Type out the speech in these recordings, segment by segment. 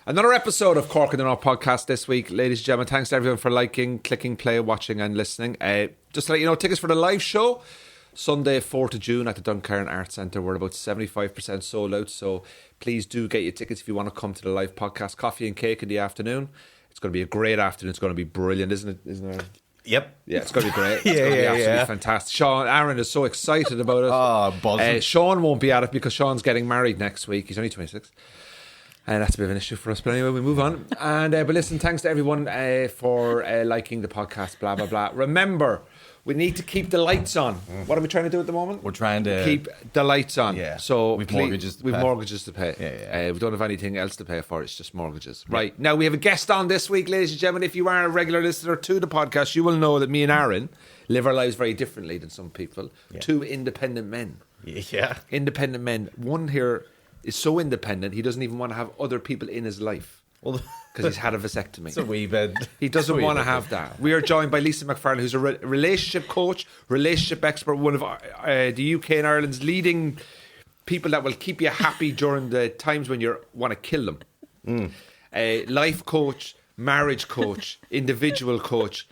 Another episode of Cork in the North podcast this week. Ladies and gentlemen, thanks to everyone for liking, clicking play, watching and listening. Just to let you know, tickets for the live show, Sunday 4th of June at the Duncairn Arts Centre. We're about 75% sold out, so please do get your tickets if you want to come to the live podcast. Coffee and cake in the afternoon. It's going to be a great afternoon. It's going to be brilliant, isn't it? Yep. Yeah, it's going to be great. It's going to be absolutely fantastic. Aaron is so excited about it. Oh, buzzing. Sean won't be at it because Sean's getting married next week. He's only 26. And that's a bit of an issue for us. But anyway, we move on. And but listen, thanks to everyone for liking the podcast, blah, blah, blah. Remember, we need to keep the lights on. What are we trying to do at the moment? We're trying to keep the lights on. Yeah. So we've mortgages to pay. Yeah. We don't have anything else to pay for. It's just mortgages. Yeah. Right. Now, we have a guest on this week, ladies and gentlemen. If you are a regular listener to the podcast, you will know that me and Aaron live our lives very differently than some people. Yeah. Two independent men. Yeah. Independent men. One here is so independent, he doesn't even want to have other people in his life. Well, because he's had a vasectomy. It's a wee bit. He doesn't want to have that. We are joined by Lisa Mcfarland, who's a relationship coach, relationship expert, one of the UK and Ireland's leading people that will keep you happy during the times when you want to kill them. A life coach, marriage coach, individual coach.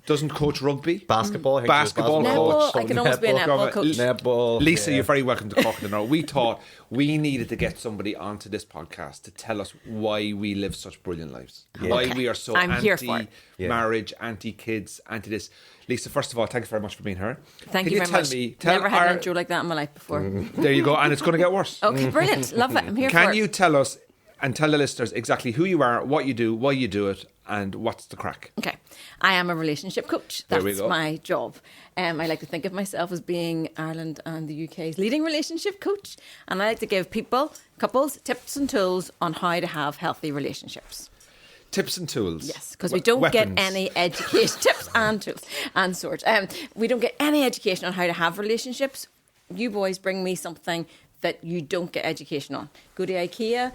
Doesn't coach rugby. Basketball coach. Netball. I can almost be a netball coach. Netball. Lisa, you're very welcome to Cork in the North. We thought we needed to get somebody onto this podcast to tell us why we live such brilliant lives. Yeah. Why we are so anti-marriage, anti-kids, anti-this. Lisa, first of all, thank you very much for being here. Thank you very much. Never had an intro like that in my life before. There you go. And it's going to get worse. Okay, brilliant. Love it. I'm here for it. Can you tell us and tell the listeners exactly who you are, what you do, why you do it, and what's the crack? Okay. I am a relationship coach. That's my job. I like to think of myself as being Ireland and the UK's leading relationship coach. And I like to give couples, tips and tools on how to have healthy relationships. Tips and tools? Yes, because we don't get any education. Tips and tools and sorts. We don't get any education on how to have relationships. You boys bring me something that you don't get education on. Go to IKEA,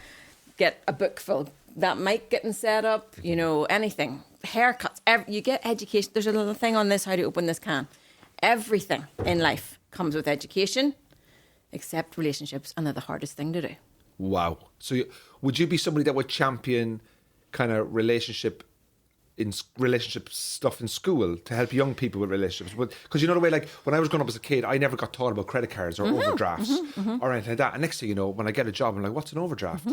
get a book full. That mic getting set up, anything. Haircuts, you get education. There's a little thing on this, how to open this can. Everything in life comes with education, except relationships, and they're the hardest thing to do. Wow. So would you be somebody that would champion kind of relationship stuff in school to help young people with relationships? Because the way, like when I was growing up as a kid, I never got taught about credit cards or overdrafts or anything like that. And next thing you know, when I get a job, I'm like, what's an overdraft?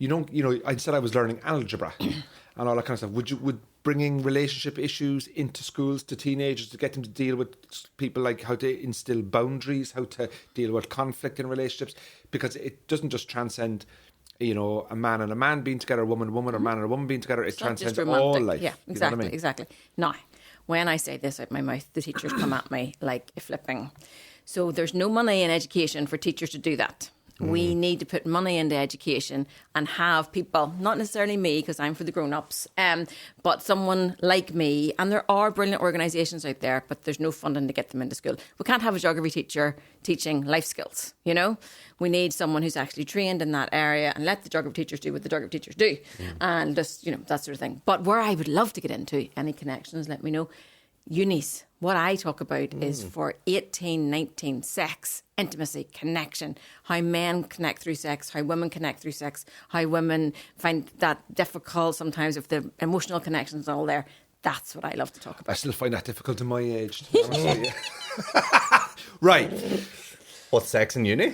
I said I was learning algebra and all that kind of stuff. Would bringing relationship issues into schools to teenagers to get them to deal with people, like how to instill boundaries, how to deal with conflict in relationships, because it doesn't just transcend, a man and a man being together, a woman or man and a woman being together. It transcends all life. Yeah, exactly, exactly. Now, when I say this out my mouth, the teachers come at me like a flipping. So there's no money in education for teachers to do that. We need to put money into education and have people, not necessarily me, because I'm for the grown-ups, but someone like me. And there are brilliant organisations out there, but there's no funding to get them into school. We can't have a geography teacher teaching life skills, We need someone who's actually trained in that area and let the geography teachers do what the geography teachers do. And just, that sort of thing. But where I would love to get into, any connections, let me know. Unis. What I talk about is for 18, 19, sex, intimacy, connection, how men connect through sex, how women connect through sex, how women find that difficult sometimes if the emotional connection's all there. That's what I love to talk about. I still find that difficult in my age. Right. What, sex in uni?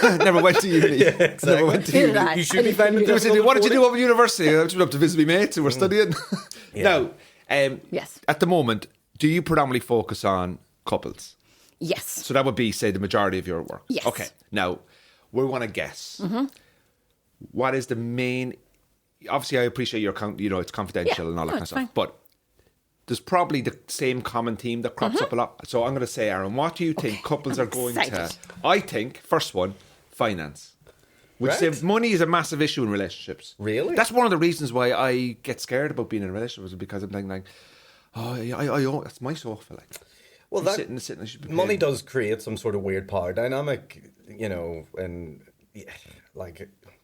Never went to uni. Yeah, exactly. Never went to uni. You should be finding it. What did you do up at university? I went up to visit my mates who were studying. Now, yes. At the moment, do you predominantly focus on couples? Yes. So that would be, say, the majority of your work? Yes. Okay. Now, we want to guess. What is the main... Obviously, I appreciate your... it's confidential and all that kind of stuff. Fine. But there's probably the same common theme that crops up a lot. So I'm going to say, Aaron, what do you think couples are going to... I think, first one, finance. Which says money is a massive issue in relationships. Really? That's one of the reasons why I get scared about being in a relationship, is because I'm thinking like, oh, that's my sofa. Like, well, that sitting, I should be money does create some sort of weird power dynamic, and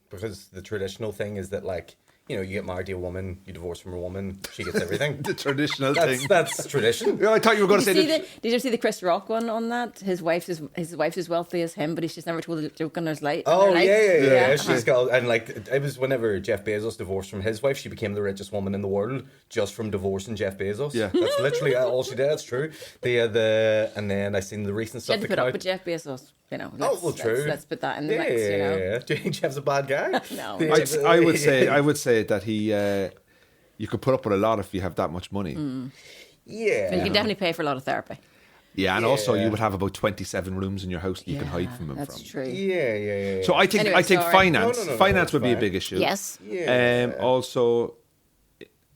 because the traditional thing is that, like, you know, you get married to a woman, you divorce from a woman, she gets everything. The traditional thing. That's tradition. Yeah, I thought you were going to say that. Did you see the Chris Rock one on that? His wife's as wealthy as him, but he's just never told a joke in his life. Oh, yeah. Yeah. She's got, and like, it was whenever Jeff Bezos divorced from his wife, she became the richest woman in the world just from divorcing Jeff Bezos. Yeah. That's literally all she did. It's true. And then I seen the recent She stuff had to that put came up out. with Jeff Bezos. You know, True. Let's put that in the mix. You know, Yeah. Do you think Jeff's a bad guy? No. I would say that he. You could put up with a lot if you have that much money. Yeah. you can definitely pay for a lot of therapy. Yeah, and also you would have about 27 rooms in your house that you can hide from him That's from. true. Yeah. So I think Anyway, sorry. finance No, finance that's would be a fine. big issue. Yes. Yeah. Also,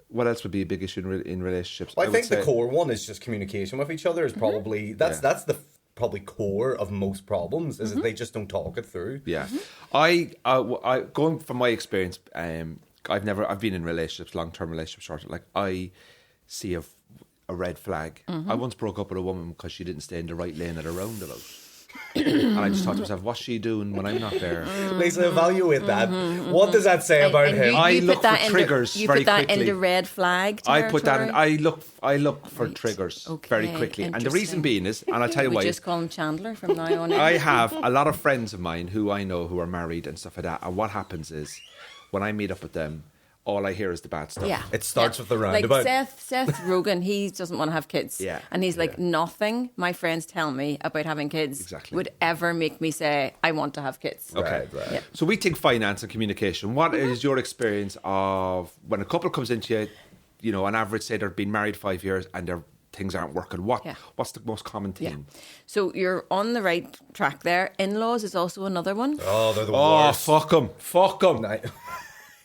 what else would be a big issue in relationships? Well, I would think the say- core one is just communication with each other. Is probably that's the probably core of most problems is that they just don't talk it through. Yeah, I going from my experience, I've been in relationships, long-term relationships, short. Like I see a red flag. I once broke up with a woman because she didn't stay in the right lane at a roundabout. And I just thought to myself, what's she doing when I'm not there? Lisa, evaluate that. What does that say about him? I you look put that for triggers you very put that quickly. into red flag I put that in, territory? I look for Right. triggers Okay, very quickly. And the reason interesting. being is, and I'll tell you We why. just call him Chandler from now on. I have a lot of friends of mine who I know who are married and stuff like that. And what happens is, when I meet up with them, all I hear is the bad stuff. Yeah. It starts with the roundabout. Like Seth Rogen, he doesn't want to have kids. Yeah. And he's like, nothing my friends tell me about having kids Exactly. would ever make me say, I want to have kids. Okay. Right. Yeah. So we think finance and communication. What is your experience of when a couple comes into you know, on average, say they've been married 5 years and their things aren't working? What's the most common theme? So you're on the right track there. In-laws is also another one. Oh, they're the Oh, worst. fuck them. Fuck them.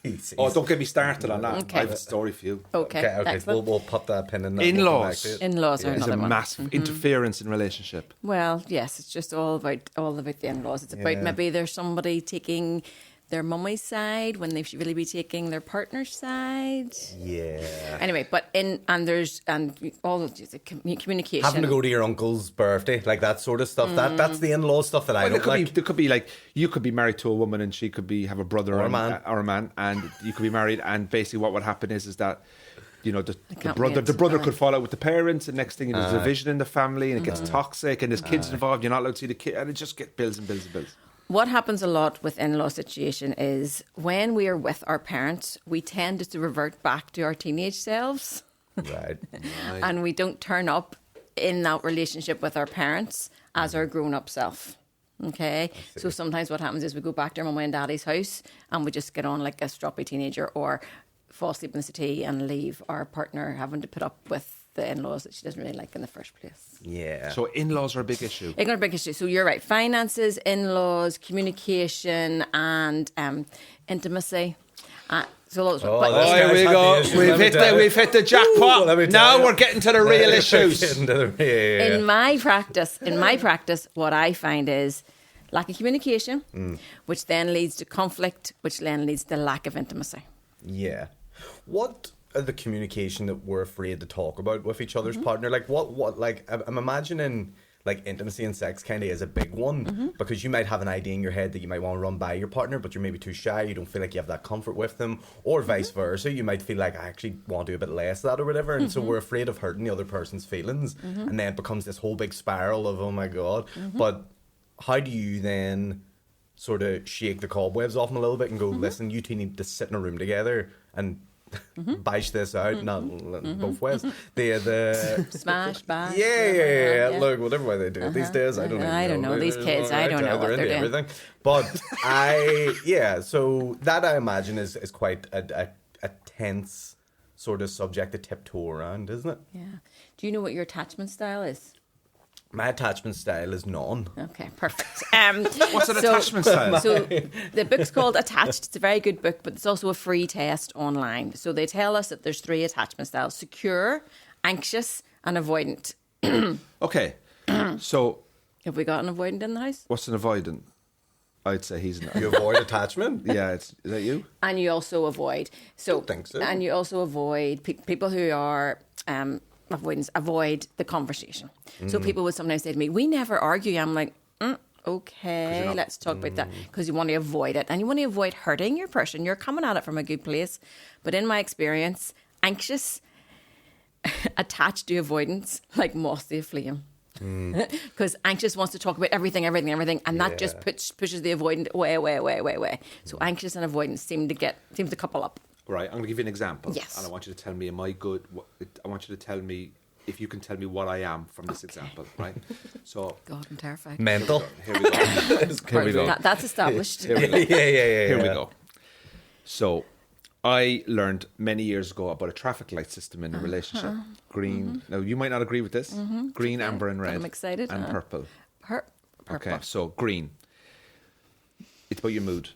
He's- Oh, don't get me started on that. Okay. I have a story for you. Okay, Okay. excellent. We'll put that pin in that. In-laws. We'll come back to it. In-laws are It's a another one. massive interference in relationship. Well, yes, it's just all about the in-laws. It's about maybe there's somebody taking their mummy's side when they should really be taking their partner's side. Yeah. Anyway, but there's all of the communication. Having to go to your uncle's birthday, like that sort of stuff. That's the in-law stuff that I Well, don't like. there could be like you could be married to a woman and she could have a brother Or a and man. and you could be married, and basically what would happen is that you know the can't brother be could fall out with the parents, and next thing there's a division in the family and it gets toxic and there's kids involved. You're not allowed to see the kid, and it just gets bills and bills and bills. What happens a lot with in-law situation is when we are with our parents, we tend to revert back to our teenage selves. Right. And we don't turn up in that relationship with our parents as our grown-up self. Okay? So sometimes what happens is we go back to our mum and daddy's house and we just get on like a stroppy teenager or fall asleep in the settee and leave our partner having to put up with the in-laws that she doesn't really like in the first place. Yeah. So in-laws are a big issue. It's not a big issue. So you're right. Finances, in-laws, communication and intimacy. So those Oh, but that's Here we Guys, go. have the issues. We've hit the jackpot. let me tell Now you. we're getting to the real issues. Yeah. in my practice, what I find is lack of communication, which then leads to conflict, which then leads to lack of intimacy. Yeah. What are the communication that we're afraid to talk about with each other's partner? Like what like I'm imagining like intimacy and sex kind of is a big one because you might have an idea in your head that you might want to run by your partner, but you're maybe too shy. You don't feel like you have that comfort with them, or vice versa. You might feel like I actually want to do a bit less of that or whatever, and so we're afraid of hurting the other person's feelings, and then it becomes this whole big spiral of oh my god. But how do you then sort of shake the cobwebs off them a little bit and go, listen, you two need to sit in a room together and bash this out, not both ways. The Smash, bash. yeah. Look, whatever way they do it these days, I don't even know. I don't know. These kids, I don't know what They're they're into doing. everything. But so that I imagine is quite a tense sort of subject to tiptoe around, isn't it? Yeah. Do you know what your attachment style is? My attachment style is none. Okay, perfect. What's an attachment style? So the book's called Attached. It's a very good book, but it's also a free test online. So they tell us that there's 3 attachment styles: secure, anxious, and avoidant. Okay, so Have we got an avoidant in the house? what's an avoidant? I'd say he's You avoid attachment? yeah. Is that you? And you also avoid. So, Don't think so. And you also avoid people who are avoidance. Avoid the conversation. So people would sometimes say to me, "We never argue." I'm like, Okay, let's talk about that. Because you want to avoid it. And you want to avoid hurting your person. You're coming at it from a good place. But in my experience, anxious attached to avoidance, like moth to a flame. Because anxious wants to talk about everything, and that just pushes the avoidant way. So anxious and avoidance seem to couple up. Right, I'm going to give you an example. Yes. And I want you to tell me, I want you to tell me if you can tell me what I am from this example, right? So, God, I'm terrified. Mental. here we go. Here we go. That's established. Here we go. Yeah. Here we go. So, I learned many years ago about a traffic light system in a relationship. Green. Now, you might not agree with this. Green, amber, and red. I'm excited. And purple. Purple. Okay, so green. It's about your mood.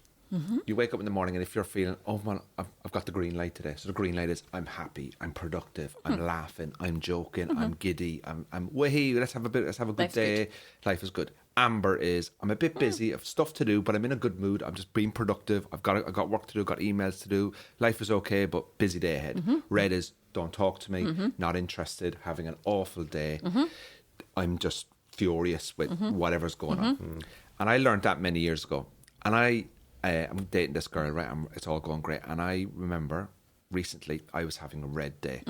You wake up in the morning, and if you're feeling, oh man, I've got the green light today. So the green light is I'm happy, I'm productive, I'm laughing, I'm joking, I'm giddy, I'm way. Let's have a good Life's day. good. Life is good. Amber is I'm a bit busy, I've stuff to do, but I'm in a good mood. I'm just being productive. I've got work to do, got emails to do. Life is okay, but busy day ahead. Red is don't talk to me, not interested, having an awful day. I'm just furious with whatever's going on. And I learned that many years ago. And I'm dating this girl, right? It's all going great. And I remember recently I was having a red day.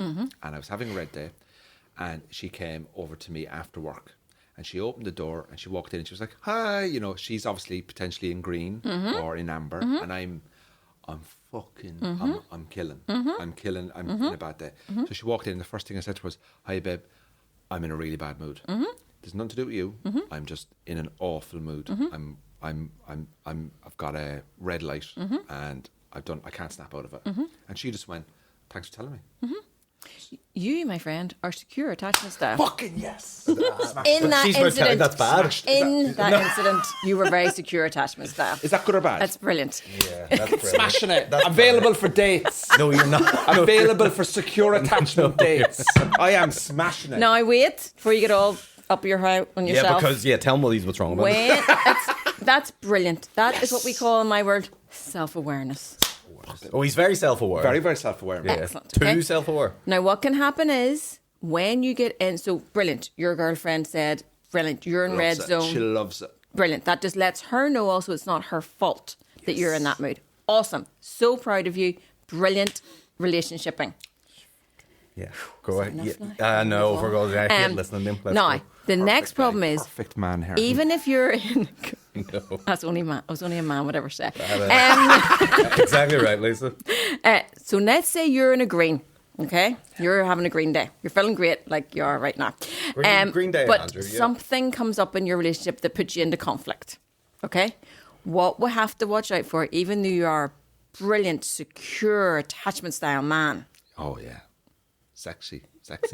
And she came over to me after work. And she opened the door and she walked in and she was like, hi. You know, she's obviously potentially in green or in amber. And I'm killing. I'm in a bad day. So she walked in and the first thing I said to her was, hi, babe, I'm in a really bad mood. There's nothing to do with you. I'm just in an awful mood. I've got a red light and I can't snap out of it. And she just went, thanks for telling me. You, my friend, are secure attachment style. Fucking yes. In that She's about to tell you incident, that's bad. in that incident, you were very secure attachment style. Is that good or bad? That's brilliant. Yeah, that's brilliant. Smashing it. Available for dates. No, you're not. Available for secure attachment dates. I am smashing it. Now I wait before you get all up your high on yourself. Yeah, because tell Molly's what's wrong about it. Wait, that's brilliant. That is what we call in my world self-awareness. Oh, he's very self-aware. Very, very self-aware. Yeah. Excellent. Too Okay. self-aware. Now, what can happen is when you get in, so brilliant, your girlfriend said, brilliant, you're in red Loves it. zone. She loves it. Brilliant. That just lets her know also it's not her fault that you're in that mood. Awesome. So proud of you. Brilliant relationshiping. Yeah. Go ahead. enough Yeah. now? No, we're going to hate listening to him. Let's Now, go. the next problem is, Perfect man here. even if you're in... No. That's only a man would ever say. Exactly right, Lisa. So let's say you're in a green, okay? You're having a green day. You're feeling great like you are right now. Green day, but Andrew, yeah. something comes up in your relationship that puts you into conflict, okay? What we have to watch out for, even though you are a brilliant, secure, attachment style man. Oh, yeah. Sexy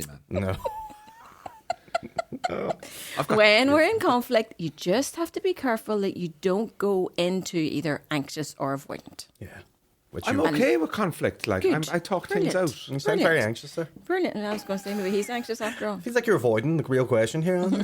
man. No. When we're in conflict, you just have to be careful that you don't go into either anxious or avoidant. Yeah. Which I'm you okay with conflict. Like Good. I talk things Brilliant. out. you sound very anxious there. Brilliant. And I was going to say, maybe he's anxious after all. Feels like you're avoiding the real question here, Andrew.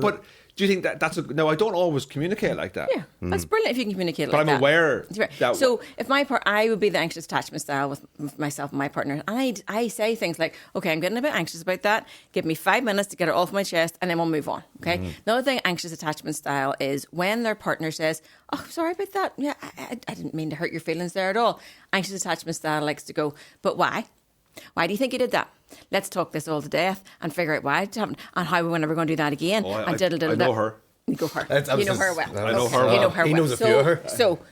But do you think no, I don't always communicate like that. Yeah, that's brilliant if you can communicate But like I'm that. aware Right. that So if I would be the anxious attachment style with myself and my partner, and I say things like, okay, I'm getting a bit anxious about that. Give me 5 minutes to get it off my chest, and then we'll move on. Okay. The other thing, anxious attachment style is when their partner says, "Oh, sorry about that. Yeah, I didn't mean to hurt your feelings there at all." Anxious attachment style likes to go, "But why? Why do you think you did that? Let's talk this all to death and figure out why it happened and how we're never going to do that again." Oh, and I know her. You go her. That's- You know her that's- well. I know her You well. know her He well. knows a few of her.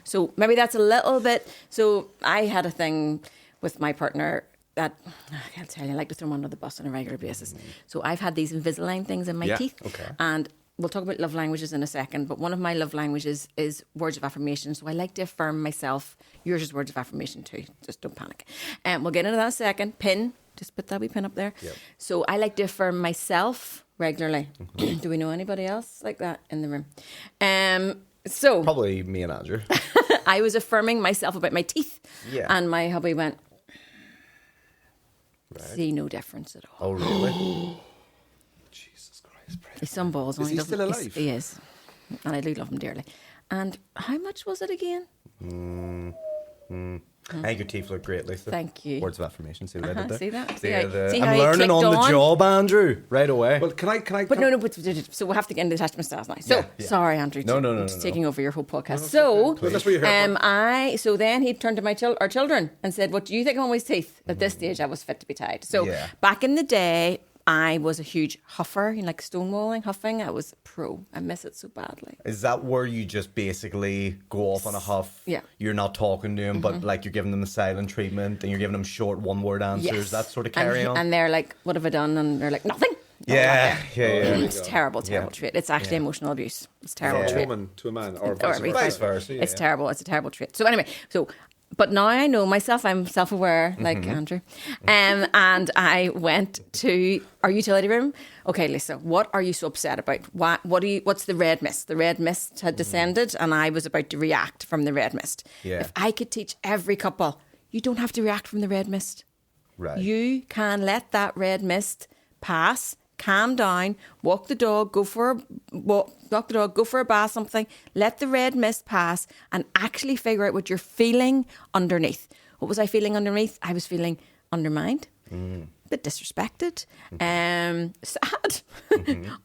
So maybe that's a little bit. So I had a thing with my partner that I can't tell you. I like to throw him under the bus on a regular basis. So I've had these Invisalign things in my Yeah, teeth. okay. And we'll talk about love languages in a second. But one of my love languages is words of affirmation. So I like to affirm myself. Yours is words of affirmation too. Just don't panic. And we'll get into that in a second. Pin. Just put that wee pin up there. Yep. So I like to affirm myself regularly. Do we know anybody else like that in the room? So Probably me and Andrew. I was affirming myself about my teeth. Yeah. And my hubby went, see no difference at all. Oh, really? Jesus Christ. Pray. He's some balls. Is only he doesn't- still he's- alive? He is. And I do love him dearly. And how much was it again? I think your teeth look great, Lisa. Thank you. Words of affirmation. See what I did there? See that? See how I'm you learning clicked on the job, Andrew, right away. Well, can I? But no, so we'll have to get into attachment styles now. So, sorry, Andrew. No. Just taking over your whole podcast. So, That's what you're here for. so then he turned to our children and said, "What do you think of my teeth?" At this stage, I was fit to be tied. So, back in the day, I was a huge huffer, like stonewalling, huffing. I was a pro. I miss it so badly. Is that where you just basically go off on a huff? Yeah. You're not talking to them, but like you're giving them the silent treatment and you're giving them short one-word answers, Yes. that sort of carry on? And they're like, "What have I done?" And they're like, "Nothing." Yeah. It's terrible trait. It's actually emotional abuse. It's terrible A trait. woman to a man, or Vice versa. It's terrible. It's a terrible trait. So anyway, but now I know myself. I'm self-aware, like Andrew, and I went to our utility room. Okay, Lisa, what are you so upset about? What's the red mist? The red mist had descended, and I was about to react from the red mist. Yeah. If I could teach every couple, you don't have to react from the red mist. Right. You can let that red mist pass. Calm down, walk the dog, go for a bath, something. Let the red mist pass and actually figure out what you're feeling underneath. What was I feeling underneath? I was feeling undermined, a bit disrespected, sad,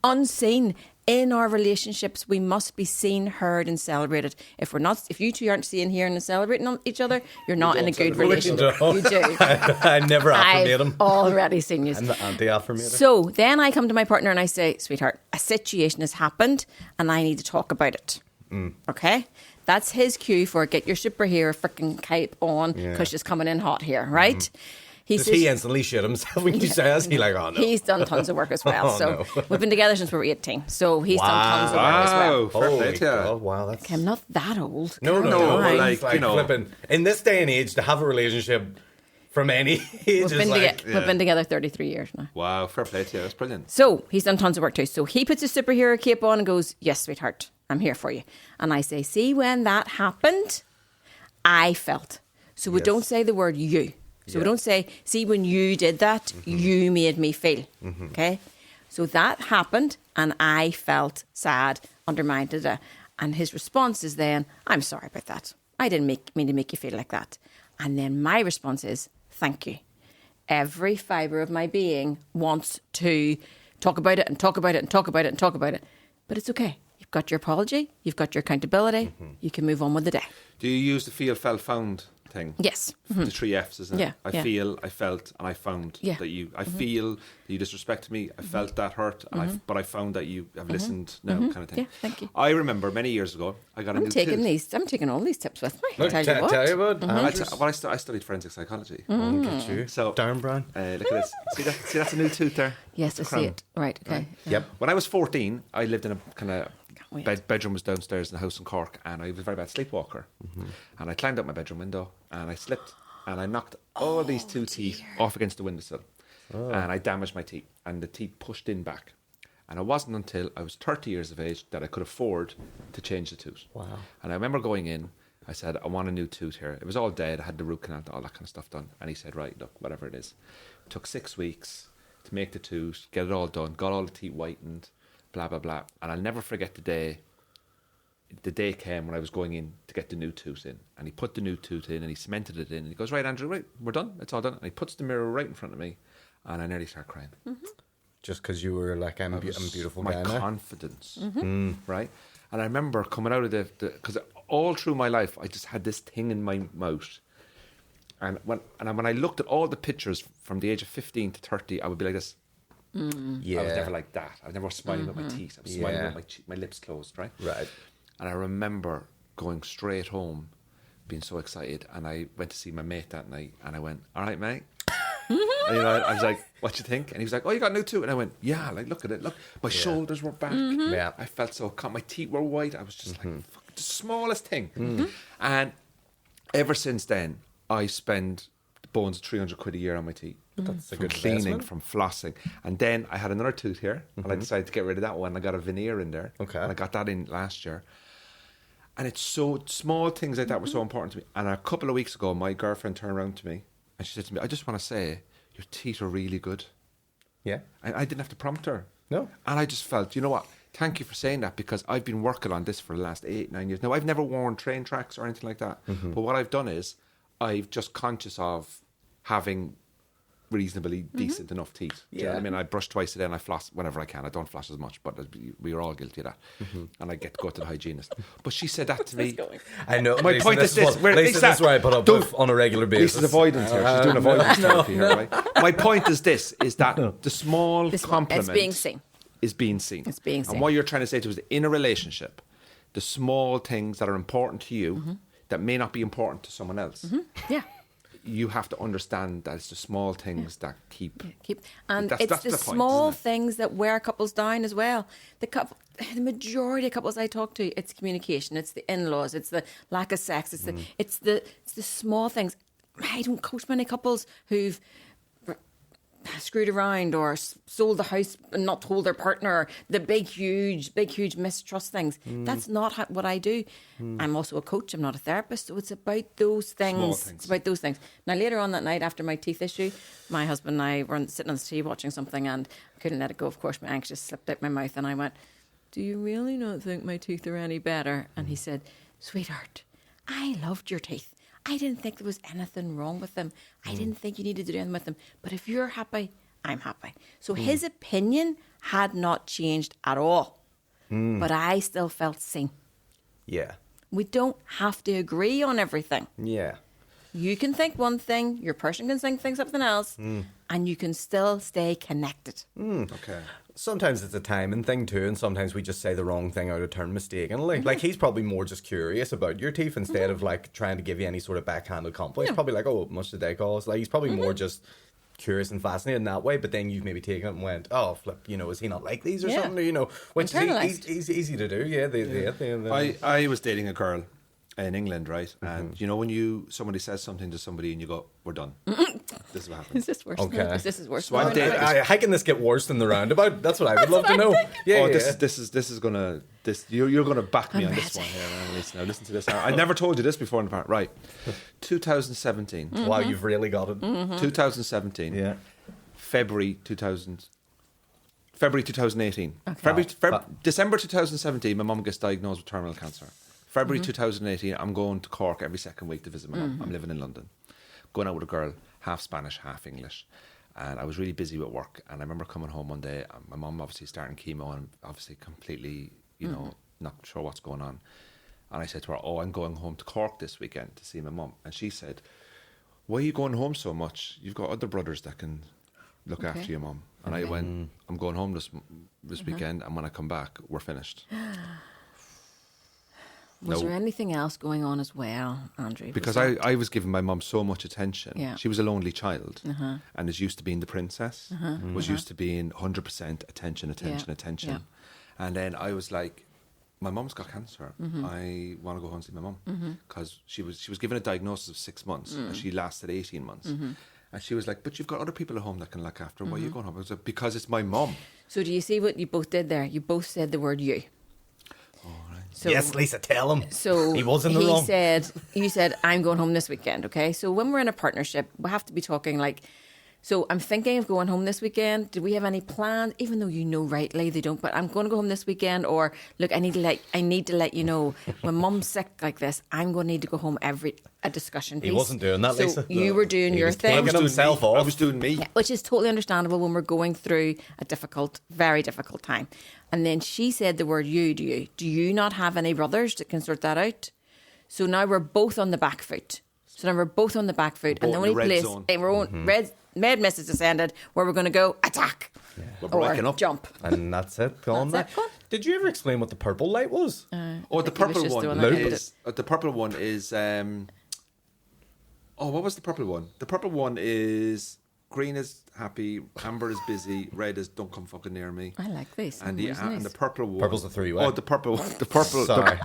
unseen. In our relationships, we must be seen, heard, and celebrated. If you two aren't seeing, hearing, and celebrating each other, you're not in a good relationship. You do. I never affirmate him. I've already seen you. I'm the anti-affirmator. So then I come to my partner and I say, "Sweetheart, a situation has happened and I need to talk about it." Okay? That's his cue for get your superhero freaking cape on because she's coming in hot here, right? He instantly shit himself when you say that. He's like, "Oh no." He's done tons of work as well. No. We've been together since we were 18. So he's done tons of work as well. Fair play to you. Wow, that's... Okay, I'm not that old. No, Calm down. like, flipping. In this day and age, to have a relationship from any age is like... We've been together 33 years now. Wow, fair play to you. That's brilliant. So he's done tons of work too. So he puts his superhero cape on and goes, "Yes, sweetheart, I'm here for you." And I say, "See, when that happened, I felt." So we don't say the word "you." So we don't say, "See, when you did that, you made me feel." Okay? So that happened and I felt sad, undermined. And his response is then, "I'm sorry about that. I didn't mean to make you feel like that." And then my response is, "Thank you." Every fibre of my being wants to talk about it and talk about it and talk about it and talk about it. But it's okay. You've got your apology. You've got your accountability. You can move on with the day. Do you use the feel, felt, found thing? Yes. The 3 Fs, isn't it? Yeah, I feel, I felt, and I found that you... I feel that you disrespected me. I felt that hurt, and but I found that you have listened now, kind of thing. Yeah, thank you. I remember many years ago, I got a new tooth. I'm taking all these tips with me. Look, Tell you what. I studied forensic psychology. Look at you. So, Darn, Brian. look at this. See, that's a new tooth there? Yes, I It's a see crown. it. Right, okay. Yep. When I was 14, I lived in a kind of wait. bedroom was downstairs in a house in Cork, and I was a very bad sleepwalker. And I climbed up my bedroom window, and I slipped, and I knocked all these 2 teeth off against the windowsill. And I damaged my teeth, and the teeth pushed in back. And it wasn't until I was 30 years of age that I could afford to change the tooth. Wow. And I remember going in, I said, "I want a new tooth here." It was all dead. I had the root canal, all that kind of stuff done. And he said, "Right, look, whatever it is." It took 6 weeks to make the tooth, get it all done, got all the teeth whitened, blah, blah, blah. And I'll never forget the day came when I was going in to get the new tooth in. And he put the new tooth in and he cemented it in. And he goes, "Right, Andrew, right, we're done. It's all done." And he puts the mirror right in front of me. And I nearly start crying. Just because you were like, I'm a beautiful my guy now. confidence, right? And I remember coming out of because all through my life, I just had this thing in my mouth. And when I looked at all the pictures from the age of 15 to 30, I would be like this. Yeah. I was never like that. I was never smiling with my teeth. I was smiling with my lips closed, right? Right. And I remember going straight home, being so excited. And I went to see my mate that night, and I went, "All right, mate." And, I was like, "What you think?" And he was like, "Oh, you got a new tooth?" And I went, "Yeah, like, look at it. Look, my shoulders were back. Yeah. I felt so calm. My teeth were white. I was just like, fuck, the smallest thing." And ever since then, I spend the bones of 300 quid a year on my teeth. That's a From good cleaning, investment. from flossing. And then I had another tooth here, and I decided to get rid of that one. I got a veneer in there. Okay. And I got that in last year. And it's so small things like that were so important to me. And a couple of weeks ago, my girlfriend turned around to me and she said to me, "I just want to say, your teeth are really good." Yeah. I didn't have to prompt her. No. And I just felt, you know what? Thank you for saying that, because I've been working on this for the last 8-9 years. Now, I've never worn train tracks or anything like that. But what I've done is I'm just conscious of having reasonably decent enough teeth. Do you know what I mean? I brush twice a day and I floss whenever I can. I don't floss as much, but we are all guilty of that. And I get to go to the hygienist. But she said that to me. I know. My point is this. This is where I put up with on a regular basis. Lisa's avoidance here. She's doing avoidance therapy here, right? My point is this, is that the small compliment it's being seen. is being seen. It's being seen. And what you're trying to say to us, in a relationship, the small things that are important to you that may not be important to someone else. Yeah. You have to understand that it's the small things that keep. And that's it's the point, small isn't it? things that wear couples down as well. The majority of couples I talk to, it's communication, it's the in-laws, it's the lack of sex, it's the small things. I don't coach many couples who've screwed around or sold the house and not told their partner, the big huge mistrust things. That's not what I do. I'm also a coach, I'm not a therapist, so it's about those things. It's about those things. Now later on that night after my teeth issue, my husband and I were sitting on the TV watching something and I couldn't let it go. Of course my anxious slipped out my mouth and I went, do you really not think my teeth are any better? And he said, sweetheart, I loved your teeth. I didn't think there was anything wrong with them. I didn't think you needed to do anything with them. But if you're happy, I'm happy. So his opinion had not changed at all. But I still felt seen. Yeah. We don't have to agree on everything. Yeah. You can think one thing, your person can think something else, and you can still stay connected. Okay. Sometimes it's a timing thing too, and sometimes we just say the wrong thing out of turn mistakenly. Like he's probably more just curious about your teeth instead of like trying to give you any sort of backhanded compliment. He's probably like, oh, much did they cost? Like he's probably more just curious and fascinated in that way. But then you've maybe taken it and went, oh, flip, is he not like these or something? Or, which is easy to do. Yeah. I was dating a girl in England, right? And when somebody says something to somebody and you go, we're done. This is what happens. Is this worse? Okay. This is worse. So I'm dating. How can this get worse than the roundabout? That's what I would love to know. Yeah. This is gonna. You're gonna back me on this one here. Now listen to this. I never told you this before in the part. Right. 2017. Wow, you've really got it. 2017. Yeah. February 2018. Okay. December 2017, my mum gets diagnosed with terminal cancer. February 2018, I'm going to Cork every second week to visit my mum. I'm living in London. Going out with a girl, half Spanish, half English. And I was really busy with work. And I remember coming home one day, and my mum obviously starting chemo and obviously completely, not sure what's going on. And I said to her, I'm going home to Cork this weekend to see my mum. And she said, why are you going home so much? You've got other brothers that can look after your mum. And I went, I'm going home this weekend, and when I come back, we're finished. Was there anything else going on as well, Andrew? Because I was giving my mum so much attention. Yeah. She was a lonely child and is used to being the princess, was used to being 100% attention. Yeah. And then I was like, my mum's got cancer. I want to go home and see my mum. Because she was given a diagnosis of 6 months and she lasted 18 months. And she was like, but you've got other people at home that can look after her. Why are you going home? I was like, because it's my mum. So do you see what you both did there? You both said the word you. So, yes, Lisa, tell him. So he was in the wrong. You said, I'm going home this weekend, okay? So when we're in a partnership, we have to be talking like, so I'm thinking of going home this weekend. Do we have any plans? Even though you know rightly they don't, but I'm going to go home this weekend. Or look, I need to let you know when Mum's sick like this, I'm going to need to go home a discussion piece. He wasn't doing that, so Lisa. You were doing your thing. I was doing me. Yeah, which is totally understandable when we're going through a very difficult time. And then she said the word you. Do you not have any brothers that can sort that out? So now we're both on the back foot. And the only place red message descended where we're going to go attack or jump. And that's it. Gone. Did you ever explain what the purple light was? The purple one is what was the purple one? The purple one is green is happy, amber is busy, red is don't come fucking near me. I like this. And the purple one. Purple's the three-way. The purple. Sorry.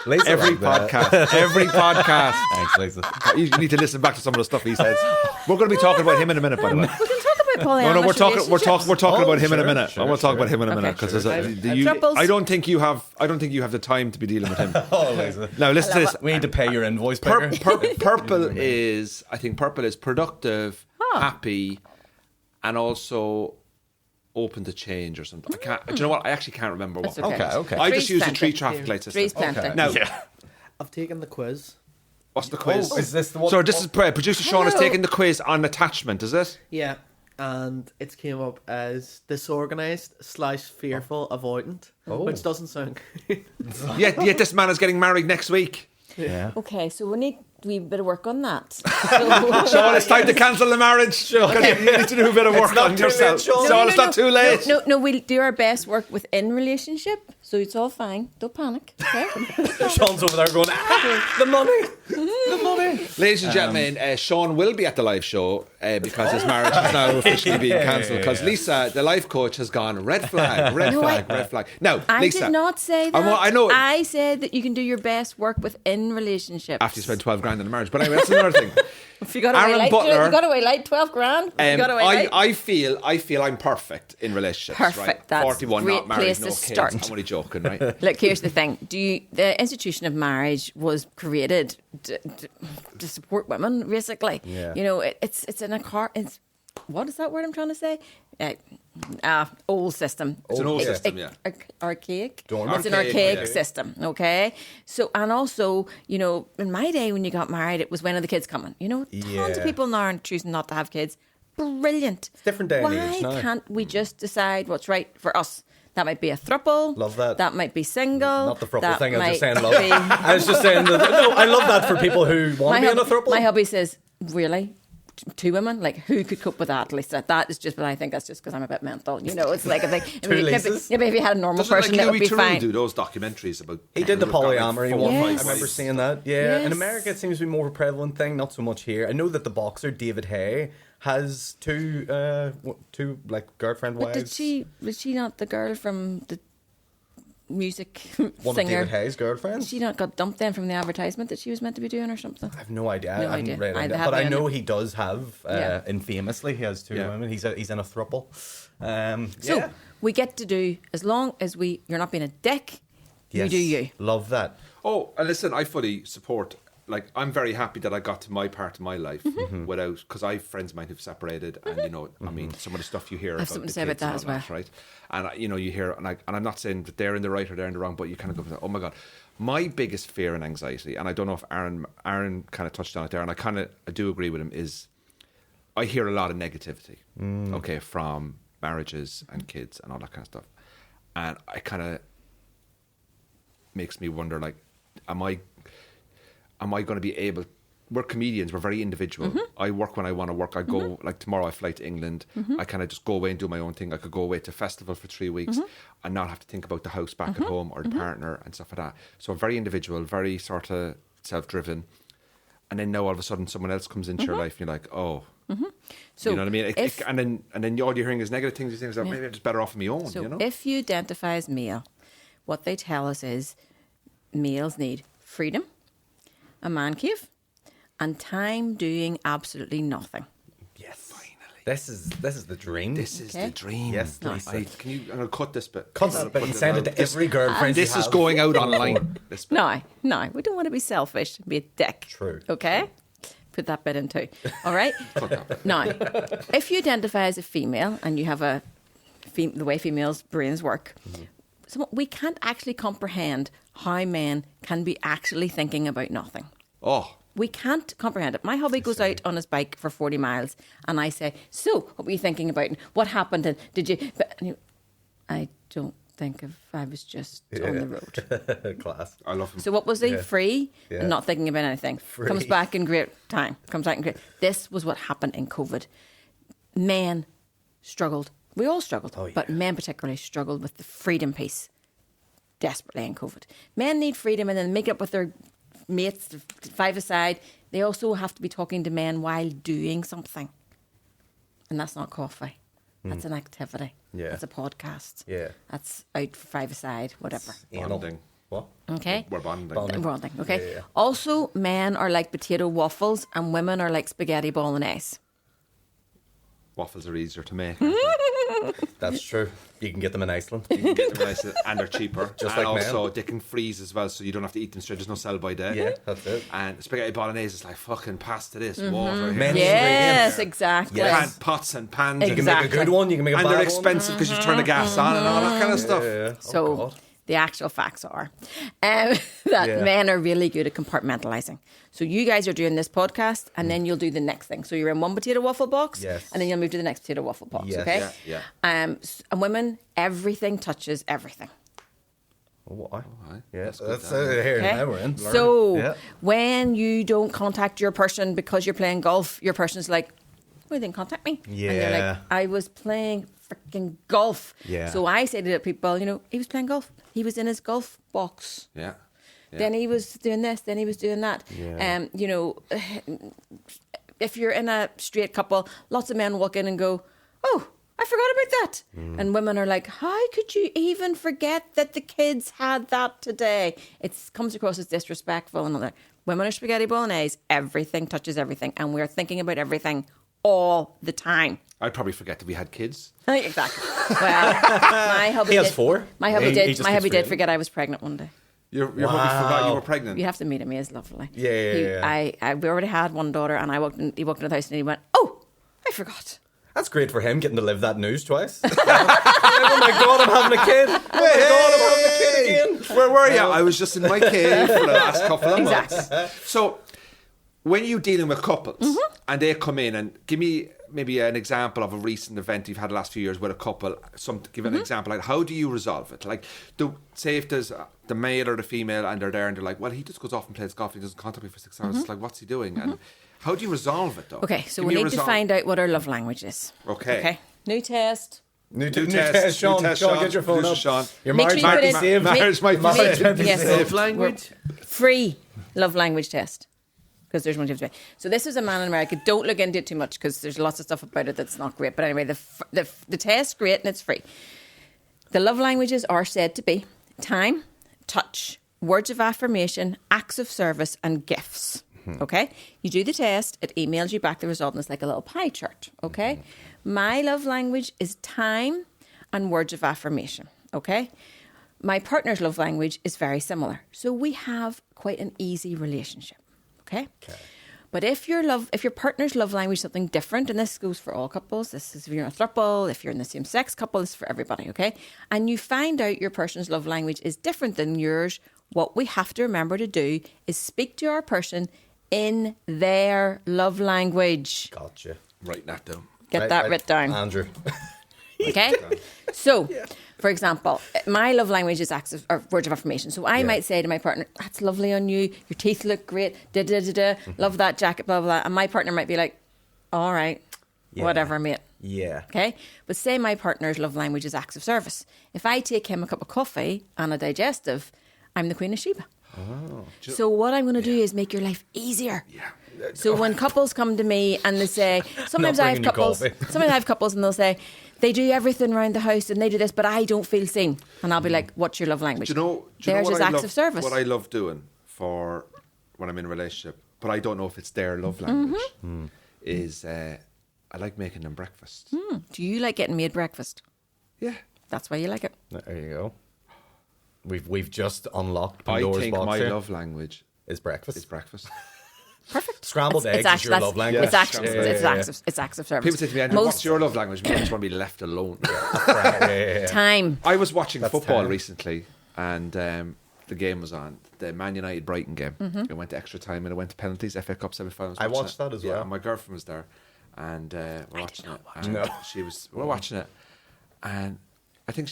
Every podcast. Thanks, Lisa. You need to listen back to some of the stuff he says. We're going to be talking about him in a minute, by the way. We can talk about polyamorous relationships. We're talking about him in a minute. Sure, I want to talk about him in a minute because I don't think you have the time to be dealing with him. Lisa. Now listen to this. We need to pay your invoice. Purple is productive, happy, and also open to change or something. Do you know what? I actually can't remember what. Okay. I just use the tree traffic light system. Trees planting. Now, I've taken the quiz. What's the quiz? Oh, is this the one? So this is producer Sean is Hello. taking the quiz on attachment, is it? Yeah, and it's came up as disorganized / fearful avoidant, which doesn't sound good. Yet this man is getting married next week. Okay, so we need a wee bit of work on that. Sean, it's time to cancel the marriage. Because you need to do a bit of work not on too late, yourself. Sean. Sean, it's not too late. No, we'll do our best work within relationship, so it's all fine. Don't panic. Okay? Sean's over there going, the money, the money. Ladies and gentlemen, Sean will be at the live show because his marriage is now officially being cancelled because Lisa, the life coach, has gone red flag, red flag. No, I Lisa. did not say that. I know. I said that you can do your best work within relationships. After you spend 12 grand in a marriage. But anyway, that's another thing. If you got Aaron away like Butler- you got away like 12 grand. You got away like. I feel I'm perfect in relationships. Perfect, Right? that's 41, great not married, place no to kids. start. I'm only joking, right? Look, here's the thing. The institution of marriage was created to support women, basically. Yeah. You know, it's what is that word I'm trying to say? Old system. It's an old system, yeah. Archaic. Dormant. It's an Archaic, archaic okay. system, okay? So, and also, you know, in my day when you got married, it was when are the kids coming? You know, tons Yeah. of people now are choosing not to have kids. Brilliant. different day and Why age now. can't we just decide what's right for us? That might be a throuple. Love that. That might be single. Not the throuple that thing, I was just might saying love. be- I was just saying that, no, I love that for people who want to be in a throuple. My hubby says, really? Two women? Like, who could cope with that, Lisa? That is just, but I think that's just because I'm a bit mental. You know, it's like, maybe Lisas? if you had a normal Doesn't person, like that would Louis be Theroux fine. do those documentaries about He did the people who've got, polyamory like, 4 one. or 5 Yes. I remember wives. seeing that. Yeah, in Yes. America it seems to be more prevalent thing. Not so much here. I know that the boxer David Hay has two like girlfriend But wives. was she not the girl from the music One singer? of David Hay's girlfriends. She not got dumped then from the advertisement that she was meant to be doing or something? I have no idea. No I haven't idea. read I it, have but I no know idea. he does have. Yeah. Infamously, he has two Yeah. women. He's in a throuple. So Yeah. we get to do, as long as you're not being a dick, you Yes. do you. Love that. Oh, and listen, I fully support. Like, I'm very happy that I got to my part of my life Mm-hmm. without, because I have friends of mine who've separated, and you know, I mean, some of the stuff you hear. I have about something the to say about kids and that as all well. right? And you know, you hear, and I'm not saying that they're in the right or they're in the wrong, but you kind of go, oh my god, my biggest fear and anxiety, and I don't know if Aaron kind of touched on it there, and I do agree with him, is I hear a lot of negativity, okay, from marriages and kids and all that kind of stuff, and I kind of makes me wonder, like, am I going to be able? We're comedians. We're very individual. I work when I want to work. I go, like tomorrow I fly to England. I kind of just go away and do my own thing. I could go away to a festival for 3 weeks and not have to think about the house back at home or the partner and stuff like that. So I'm very individual, very sort of self-driven. And then now all of a sudden someone else comes into your life and you're like, oh. So you know what I mean? if- And then all you're hearing is negative things. You think, oh, maybe I'm just better off on my own, So you know? if you identify as male, what they tell us is males need freedom, a man cave, and time doing absolutely nothing. Yes. Finally. This is the dream. This is Okay. the dream. Yes, Lisa. I'm going to cut this bit. Cut that bit and send it to every girlfriend. This you is have. going out online. This bit. No, we don't want to be selfish and be a dick. True. Okay? Put that bit in too. All right? Cut that bit. Now, if you identify as a female and you have the way females' brains work, so we can't actually comprehend how men can be actually thinking about nothing. Oh, We can't comprehend it. My hubby goes out on his bike for 40 miles and I say, so, what were you thinking about? And what happened? And did you... I don't think I was just on the road. Class. I love him. So what was he? Free Yeah. and not thinking about anything. Free. Comes back in great time. This was what happened in COVID. Men struggled. We all struggled. Oh, yeah. But men particularly struggled with the freedom piece desperately in COVID. Men need freedom and then make it up with their mates, 5-a-side. They also have to be talking to men while doing something. And that's not coffee. That's an activity. Yeah. That's a podcast. Yeah. That's out for 5-a-side, whatever. Anal. Bonding. What? Okay? We're bonding. Bonding. Wrong thing, okay? Yeah, yeah. Also, men are like potato waffles and women are like spaghetti bolognese. Waffles are easier to make. That's true. You can get them in Iceland. You can get them nice and they're cheaper. Just and like also men. they can freeze as well, so you don't have to eat them straight. There's no sell by day. Yeah, that's it. And spaghetti bolognese is like fucking pasta this, water. Many here. Yes, ingredients. exactly. Yes. Pots and pans. You can make a Exactly. good one. You can make a And bad they're one. expensive because you turn the gas on and all that kind of stuff. Yeah. So God. the actual facts are that men are really good at compartmentalizing. So you guys are doing this podcast, and then you'll do the next thing. So you're in one potato waffle box, and then you'll move to the next potato waffle box. Okay. And women, everything touches everything. What? Yes, that's here. Now we're in. So when you don't contact your person because you're playing golf, your person's like, "Well, they didn't contact me." Yeah. And you're like, "I was playing freaking golf." Yeah. So I say to people, he was playing golf. He was in his golf box. Yeah. Then he was doing this. Then he was doing that. Yeah. If you're in a straight couple, lots of men walk in and go, "Oh, I forgot about that." And women are like, "How could you even forget that the kids had that today?" It comes across as disrespectful. And like, women are spaghetti bolognese. Everything touches everything. And we're thinking about everything all the time. I'd probably forget that we had kids. Exactly. Well, my hubby He has did, 4. My hubby He did. just My keeps hubby did forgetting. forget I was pregnant one day. Your hubby forgot you were pregnant. You have to meet him. He is lovely. Yeah. We already had one daughter, and he walked into the house and he went, "Oh, I forgot." That's great for him getting to live that news twice. Oh my God, I'm having a kid. Oh my God, I'm having a kid again. Where were you? I was just in my cave for the last couple of months. Exactly. So, when you're dealing with couples and they come in, and give me maybe an example of a recent event you've had the last few years with a couple. Give an example. Like, how do you resolve it? Like, say if there's the male or the female, and they're there and they're like, "Well, he just goes off and plays golf. He doesn't contact me for 6 hours." It's like, what's he doing? And how do you resolve it, though? Okay, so Give we me a need to resolve. find out what our love language is. Okay. New test. New test, Sean. Sean, get your phone This up. is Sean. Your Make marriage sure you might put be in- saved. Marriage might be Make- saved. yes. Love language. Free love language test. Because there's one to be. So this is a man in America. Don't look into it too much because there's lots of stuff about it that's not great. But anyway, the test's great and it's free. The love languages are said to be time, touch, words of affirmation, acts of service, and gifts. Okay? You do the test, it emails you back the result, and it's like a little pie chart. Okay? My love language is time and words of affirmation. Okay? My partner's love language is very similar. So we have quite an easy relationship. Okay? But if your partner's love language is something different, and this goes for all couples, this is if you're in a throuple, if you're in the same sex couple, this is for everybody, okay? And you find out your person's love language is different than yours, what we have to remember to do is speak to our person in their love language. Gotcha. Write that down. Get that written down. Andrew. Okay? So, for example, my love language is acts of, or words of affirmation. So I might say to my partner, "That's lovely on you. Your teeth look great. Da da da da. Love that jacket, blah, blah, blah." And my partner might be like, "All right, whatever, mate." Yeah. Okay? But say my partner's love language is acts of service. If I take him a cup of coffee and a digestive, I'm the Queen of Sheba. Oh. So what I'm going to do is make your life easier. Yeah. So when couples come to me and they say, sometimes I have bringing you couples, coffee. sometimes I have couples and they'll say, they do everything around the house and they do this, but I don't feel seen. And I'll be like, what's your love language? Do you know Theirs what is I acts love, of service. What I love doing for when I'm in a relationship, but I don't know if it's their love language, is I like making them breakfast. Do you like getting made breakfast? Yeah. That's why you like it. There you go. We've just unlocked I Pandora's think box my here. love language is breakfast. is breakfast. Perfect. Scrambled eggs is actually, your love language. It's actually, Yeah, it's, yeah, it's acts of service. People say to me, "Andrew, what's your love language?" I just want to be left alone. Time. I was watching That's football time. recently, and the game was on, the Man United Brighton game. It went to extra time and it went to penalties. FA Cup semi-finals. I watched that as well. Yeah, my girlfriend was there, and we're watching it. And No. we're watching it, and I think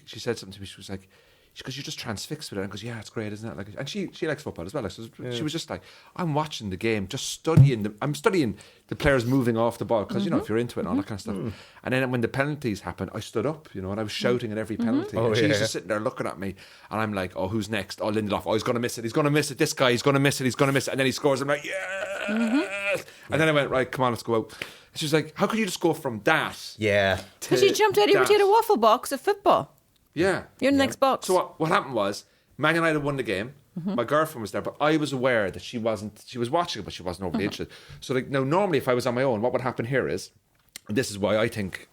she said something to me. She was like, because you're just transfixed with it, and goes, "Yeah, it's great, isn't it?" Like, and she likes football as well. Like, so she was just like, "I'm watching the game, just studying. I'm studying the players moving off the ball because you know if you're into it and all that kind of stuff." And then when the penalties happened, I stood up, and I was shouting at every penalty. Oh, and she's yeah. just sitting there looking at me, and I'm like, "Oh, who's next? Oh, Lindelof. Oh, he's going to miss it. He's going to miss it. This guy, he's going to miss it. He's going to miss it." And then he scores. I'm like, "Yes!" And then I went, "Right, come on, let's go out." And she's like, "How could you just go from that?" Yeah. Because you jumped out of your that? potato waffle box of football. Yeah. You're in the next box. So what happened was, Man United won the game. My girlfriend was there, but I was aware that she was watching it, but she wasn't overly interested. So like, now normally if I was on my own, what would happen here is, and this is why I think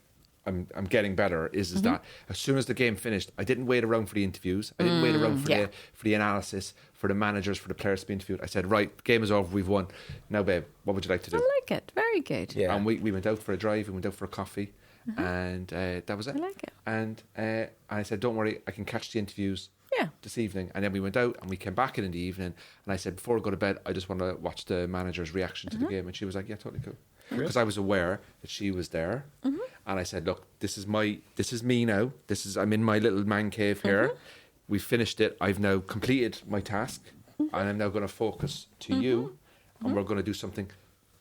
I'm getting better, is that as soon as the game finished, I didn't wait around for the interviews. I didn't wait around for the analysis, for the managers, for the players to be interviewed. I said, "Right, game is over, we've won. Now, babe, what would you like to do?" I like it. Very good. Yeah. And we went out for a drive, we went out for a coffee, and that was it. I like it. And I said, "Don't worry, I can catch the interviews this evening. And then we went out and we came back in the evening. And I said, before I go to bed, I just want to watch the manager's reaction to the game. And she was like, yeah, totally cool. Because I was aware that she was there. And I said, look, this is me now. I'm in my little man cave here. We finished it. I've now completed my task. And I'm now going to focus to you. And we're going to do something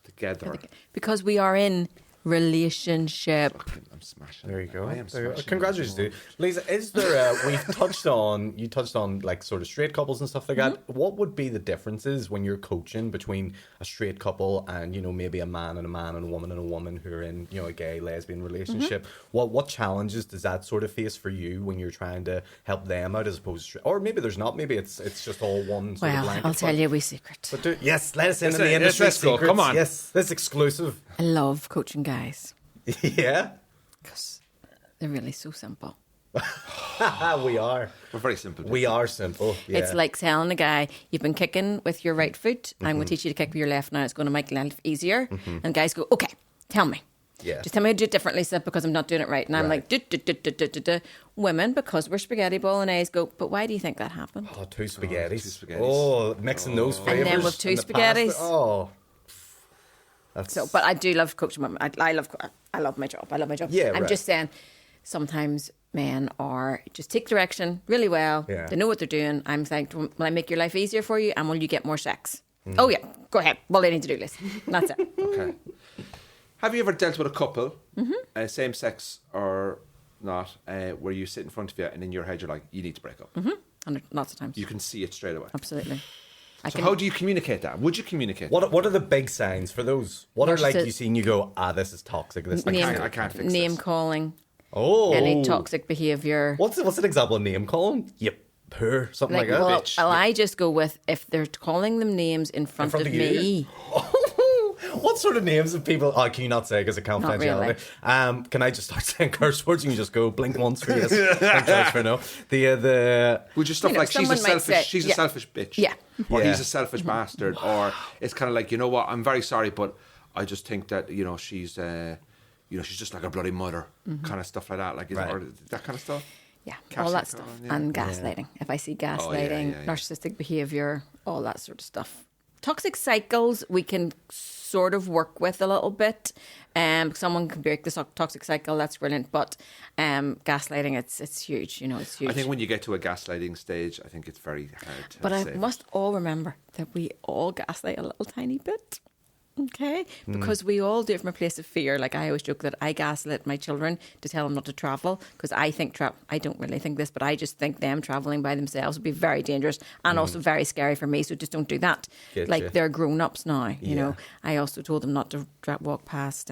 together. Because we are in relationship. I'm smashing. There you go. I am There you go. smashing. Congratulations, dude. Lisa, is there you touched on like sort of straight couples and stuff like that. What would be the differences when you're coaching between a straight couple and, maybe a man and a woman who are in, a gay lesbian relationship? What challenges does that sort of face for you when you're trying to help them out as opposed to or maybe there's not, maybe it's just all one sort of blanket. I'll tell you a wee secret. But yes, let us in the Yes, industry let's go. secrets. Come on. Yes, this exclusive. I love coaching guys Yeah. because they're really so simple. We are. We're very simple. We are simple. Yeah. It's like telling a guy, you've been kicking with your right foot. I'm going to teach you to kick with your left now. It's going to make life easier. And guys go, okay, tell me. Yeah. Just tell me how to do it differently, Sip, because I'm not doing it right. And I'm like, duh. Women, because we're spaghetti bolognese, go, but why do you think that happened? Oh, two spaghettis. two spaghettis. Oh, mixing those flavors. then with two and the spaghettis. pasta. Oh. That's So, but I do love coaching women. I love my job. I love my job. Yeah, I'm right. just saying, sometimes men are just take direction really well. Yeah. They know what they're doing. I'm like, will I make your life easier for you? And will you get more sex? Oh yeah, go ahead. Well, they need to do this. That's it. Okay. Have you ever dealt with a couple, same sex or not, where you sit in front of you and in your head you're like, you need to break up? And lots of times. You can see it straight away. Absolutely. So how do you communicate that? Would you communicate? what are the big signs for those? What are like Narcissist- you see and you go, this is toxic. This I can't fix name this. calling. Oh. Any toxic behaviour. What's an example of name calling? Yep. Poor, something like that. well, bitch. I just go with if they're calling them names in front front of of you? me. What sort of names of people? Oh, can you not say because of confidentiality? really. Can I just start saying curse words and you just go blink once for yes, blink twice for no? Would you stuff You know, like she's a someone might selfish, say- she's a yeah. selfish bitch, Yeah. or Yeah. he's a selfish bastard, or it's kind of like, you know what? I'm very sorry, but I just think that she's she's just like a bloody mother, kind of stuff like that, like Right. or that kind of stuff. Yeah, Catch all that that stuff. going on, yeah. And gaslighting. If I see gaslighting, yeah. narcissistic behaviour, all that sort of stuff. Toxic cycles, we can sort of work with a little bit. Someone can break this toxic cycle, that's brilliant. But gaslighting, it's huge, it's huge. I think when you get to a gaslighting stage, I think it's very hard to But I save. must all remember that we all gaslight a little tiny bit. Okay? Because we all do it from a place of fear. Like I always joke that I gaslit my children to tell them not to travel because I think I don't really think this, but I just think them travelling by themselves would be very dangerous and also very scary for me. So just don't do that. Get Like you. they're grown ups now. You Yeah. know, I also told them not to walk past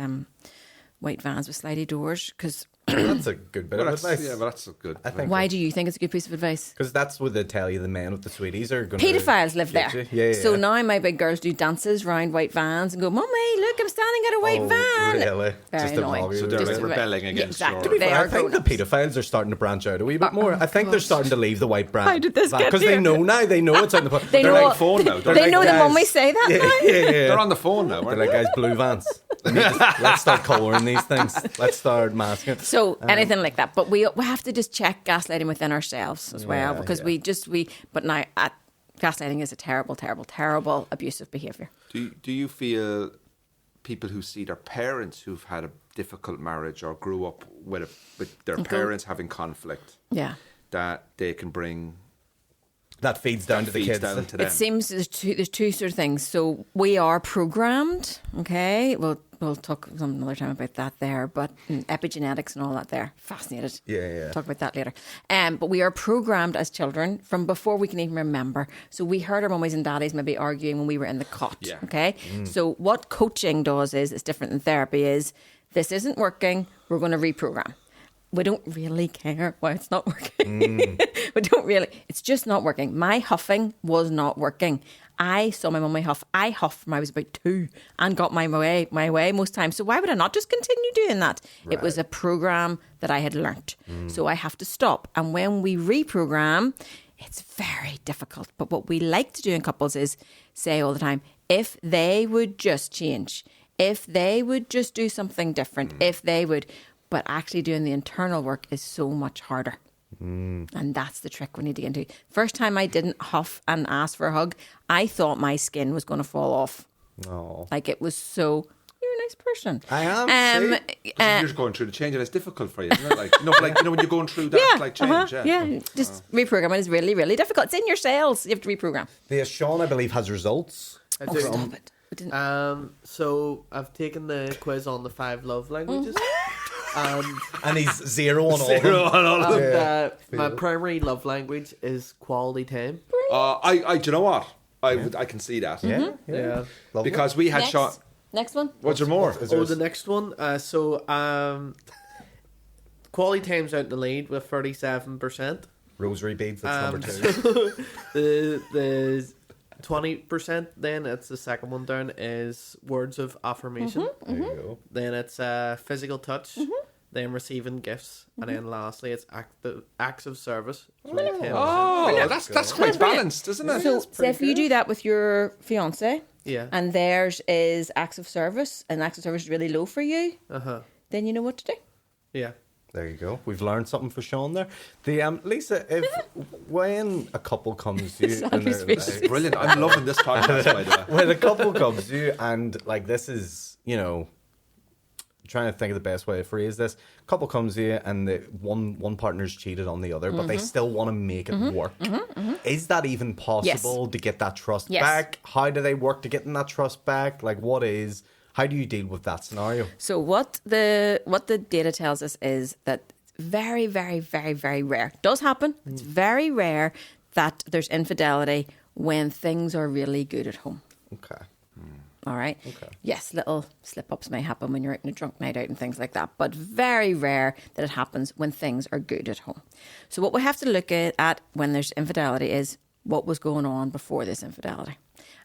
white vans with slidey doors because That's a good bit Well, of that's, advice. yeah, but that's good. I think why do you think it's a good piece of advice? because that's what they tell you. The men with the sweeties are going to Paedophiles live there. Yeah. So now my big girls do dances round white vans and go, Mummy, look, I'm standing at a white van. Really? Very Just annoying. to So they're Just like a bit- rebelling Yeah, against exactly. your- They I are think the grown-ups. paedophiles are starting to branch out a wee bit more. I think they're starting to leave the white brand. How did this get Because they here? know now. They know it's on the They They're know like phone now. They They're know like that guys. Mummy say that now. yeah. They're on the phone now, They're aren't like, they? guys, blue vans. Let's start colouring these things. Let's start masking. So anything like that, but we have to just check gaslighting within ourselves as well, Yeah, because yeah. But now gaslighting is a terrible, terrible, terrible abusive behaviour. Do you feel people who see their parents who've had a difficult marriage or grew up with their parents having conflict, Yeah. that they can bring That feeds down to the feeds kids. down to them? It seems there's two sort of things. So we are programmed, okay? We'll talk some another time about that there, but epigenetics and all that there. Fascinated. Yeah. Talk about that later. But we are programmed as children from before we can even remember. So we heard our mummies and daddies maybe arguing when we were in the cot, Yeah. okay? So what coaching does is, it's different than therapy, is this isn't working, we're going to reprogram. We don't really care why it's not working. We don't really. It's just not working. My huffing was not working. I saw my mummy huff. I huffed when I was about 2 and got my way most times. So why would I not just continue doing that? It was a program that I had learnt. So I have to stop. And when we reprogram, it's very difficult. But what we like to do in couples is say all the time, if they would just change, if they would just do something different, if they would... But actually doing the internal work is so much harder. And that's the trick we need to get into. First time I didn't huff and ask for a hug, I thought my skin was going to fall off. Oh. Like it was so... You're a nice person. I am. You're just going through the change, and it's difficult for you, isn't it? Like, when you're going through that change. Just reprogramming is really, really difficult. It's in your cells. You have to reprogram. Sean, I believe, has results. I Oh, do. stop it. I didn't. So I've taken the quiz on the 5 love languages. And he's 0 on all of them. My primary love language is quality time. Do you know what? I can see that. Yeah. Lovely. Because we had Sean. Next one. What's there more? The next one. Quality time's out in the lead with 37%. Rosary beads, that's number 2. The 20%, then it's the second one down, is words of affirmation. There you go. Then it's physical touch. Then receiving gifts, and then lastly it's acts of service. It's only 10%. Oh, that's quite balanced, isn't it? So if you do that with your fiance, Yeah. and theirs is acts of service, and acts of service is really low for you, then you know what to do. Yeah. There you go. We've learned something for Sean there. Lisa, when a couple comes to you, and they're Brilliant. I'm loving this podcast, by the way. when a couple comes to you, and like this is, trying to think of the best way to phrase this. Couple comes to you, and one partner's cheated on the other, but they still want to make it work. Is that even possible to get that trust back? How do they work to getting that trust back? Like, how do you deal with that scenario? So what the data tells us is that very, very, very, very rare. It does happen. It's very rare that there's infidelity when things are really good at home. Okay. All right. Okay. Yes, little slip-ups may happen when you're out in a drunk night out and things like that, but very rare that it happens when things are good at home. So what we have to look at when there's infidelity is what was going on before this infidelity.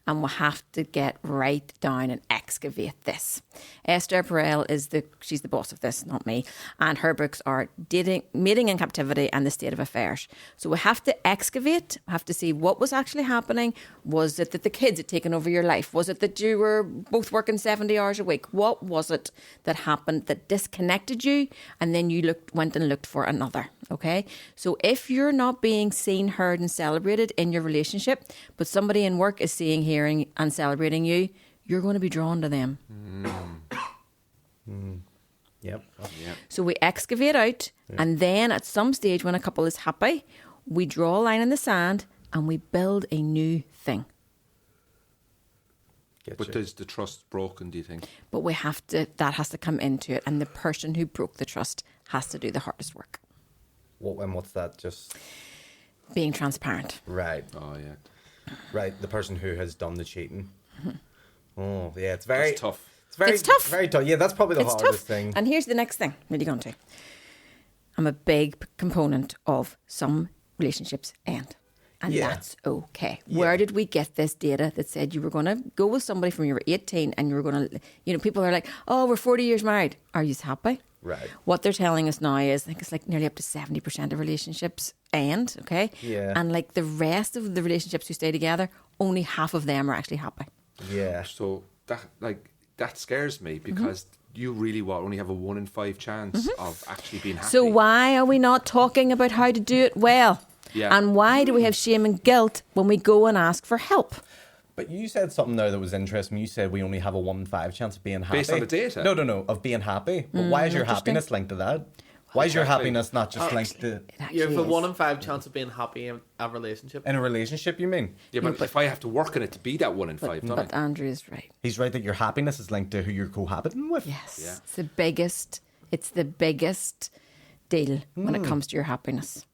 And we'll have to get right down and excavate this. Esther Perel she's the boss of this, not me. And her books are Mating in Captivity and The State of Affairs. So we have to excavate, we have to see what was actually happening. Was it that the kids had taken over your life? Was it that you were both working 70 hours a week? What was it that happened that disconnected you? And then you went and looked for another, okay? So if you're not being seen, heard and celebrated in your relationship, but somebody in work is seeing, hearing and celebrating you, you're going to be drawn to them. Yep. So we excavate out, and then at some stage when a couple is happy, we draw a line in the sand and we build a new thing. But is the trust broken, do you think? But that has to come into it, and the person who broke the trust has to do the hardest work. What's that? Just being transparent. Right. Oh, yeah. Right, the person who has done the cheating. Oh, yeah, it's very tough. It's tough. Very tough. Yeah, that's probably the It's hardest tough. thing. And here's the next thing. Really going to. I'm a big component of some relationships end. And that's okay. Yeah. Where did we get this data that said you were going to go with somebody from you were 18 and you were going to, people are like, oh, we're 40 years married. Are you happy? Right. What they're telling us now is, I think it's like nearly up to 70% of relationships end, okay? Yeah. And like the rest of the relationships who stay together, only half of them are actually happy. Yeah. So that scares me because you really only have a 1 in 5 chance of actually being happy. So why are we not talking about how to do it well? Yeah. And why do we have shame and guilt when we go and ask for help? But you said something there that was interesting. You said we only have a 1 in 5 chance of being happy. Based on the data? No, of being happy. But why is your happiness linked to that? Why is your happiness not just linked to... You have a 1 in 5 chance of being happy in a relationship. In a relationship, you mean? Yeah, but if I have to work on it to be that 1 in 5, don't But I? Andrew is right. He's right that your happiness is linked to who you're cohabiting with. Yes. Yeah. It's the biggest deal when it comes to your happiness.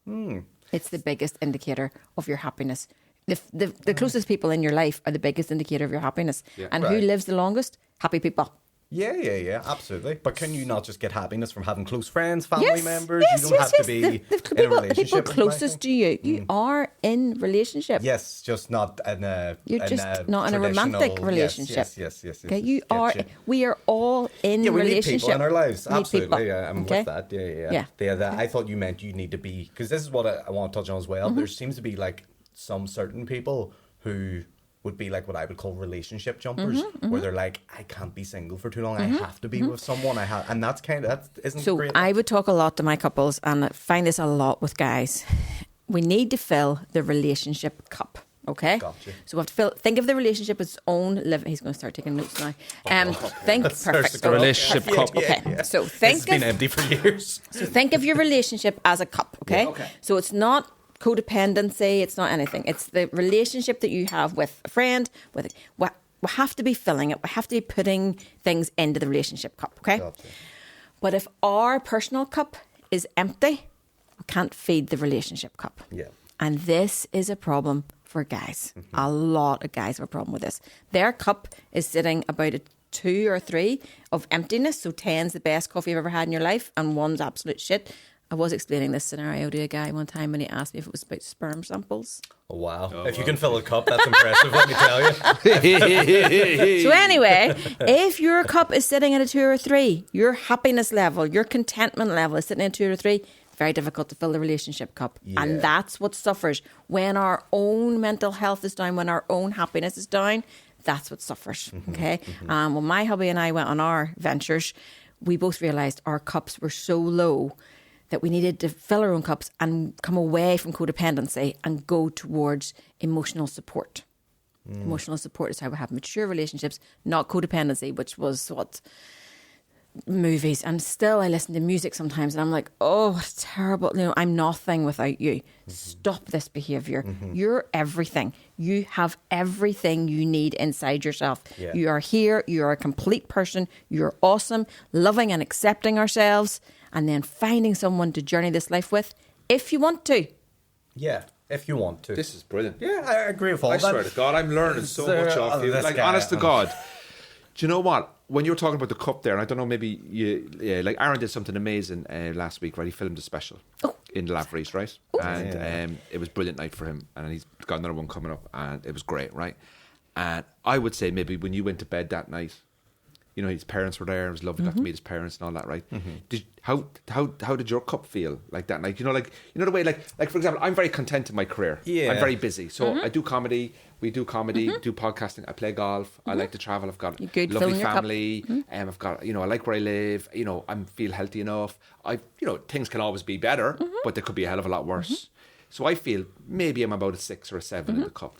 It's the biggest indicator of your happiness. The closest people in your life are the biggest indicator of your happiness. Yeah. And who lives the longest? Happy people. Yeah, absolutely. But can you not just get happiness from having close friends, family members? Yes, you don't have to be The in a people relationship. closest to you, you are in relationship. Yes, just not in a. You're just not in a romantic relationship. Yes. Okay, you Get are. you. We are all in Yeah, we need relationship. people in our lives. We need Absolutely, people. yeah, I'm Okay? with that. Yeah. I thought you meant you need to be, because this is what I want to touch on as well. There seems to be like some certain people who, would be like what I would call relationship jumpers, where they're like, I can't be single for too long. I have to be with someone. And that's isn't So great. I would talk a lot to my couples, and I find this a lot with guys. We need to fill the relationship cup. Okay, Gotcha. So we have to think of the relationship as its own living. He's going to start taking notes now. Think perfect. The relationship cup. Okay, so It's think been of empty for years. so think of your relationship as a cup. Okay, Yeah, okay. So it's not codependency. It's not anything. It's the relationship that you have with a friend. We have to be filling it. We have to be putting things into the relationship cup. Okay, Gotcha. but if our personal cup is empty, we can't feed the relationship cup. Yeah. And this is a problem for guys. A lot of guys have a problem with this. Their cup is sitting about a 2 or 3 of emptiness. So 10's the best coffee you've ever had in your life, and 1's absolute shit. I was explaining this scenario to a guy one time when he asked me if it was about sperm samples. Oh, wow. If you can fill a cup, that's impressive, let me tell you. So anyway, if your cup is sitting at a 2 or 3, your happiness level, your contentment level is sitting at 2 or 3, very difficult to fill the relationship cup. Yeah. And that's what suffers. When our own mental health is down, when our own happiness is down, that's what suffers. Okay? When my hubby and I went on our ventures, we both realised our cups were so low that we needed to fill our own cups and come away from codependency and go towards emotional support. Emotional support is how we have mature relationships, not codependency, which was what movies. And still I listen to music sometimes and I'm like, oh, it's terrible. You know, I'm nothing without you. Stop this behaviour. You're everything. You have everything you need inside yourself. Yeah. You are here. You are a complete person. You're awesome. Loving and accepting ourselves, and then finding someone to journey this life with if you want to. Yeah, if you want to. This is brilliant. Yeah, I agree with all I that. swear to God, I'm learning so much off you. this Like, guy, honest to God. Do you know what? When you were talking about the cup there, and I don't know, maybe like Aaron did something amazing last week, right? He filmed a special in the Laveries, right? And it was a brilliant night for him, and he's got another one coming up, and it was great, right? And I would say maybe when you went to bed that night, you know, his parents were there. It was lovely. Got to meet his parents and all that, right? How did your cup feel like that night? You know the way, like for example, I'm very content in my career. Yeah. I'm very busy, so I do comedy. We do comedy, do podcasting. I play golf. I like to travel. I've got a Good, lovely filling your cup. family. I've got, I like where I live. I feel healthy enough. Things can always be better, but they could be a hell of a lot worse. So I feel maybe I'm about a 6 or a 7 in the cup.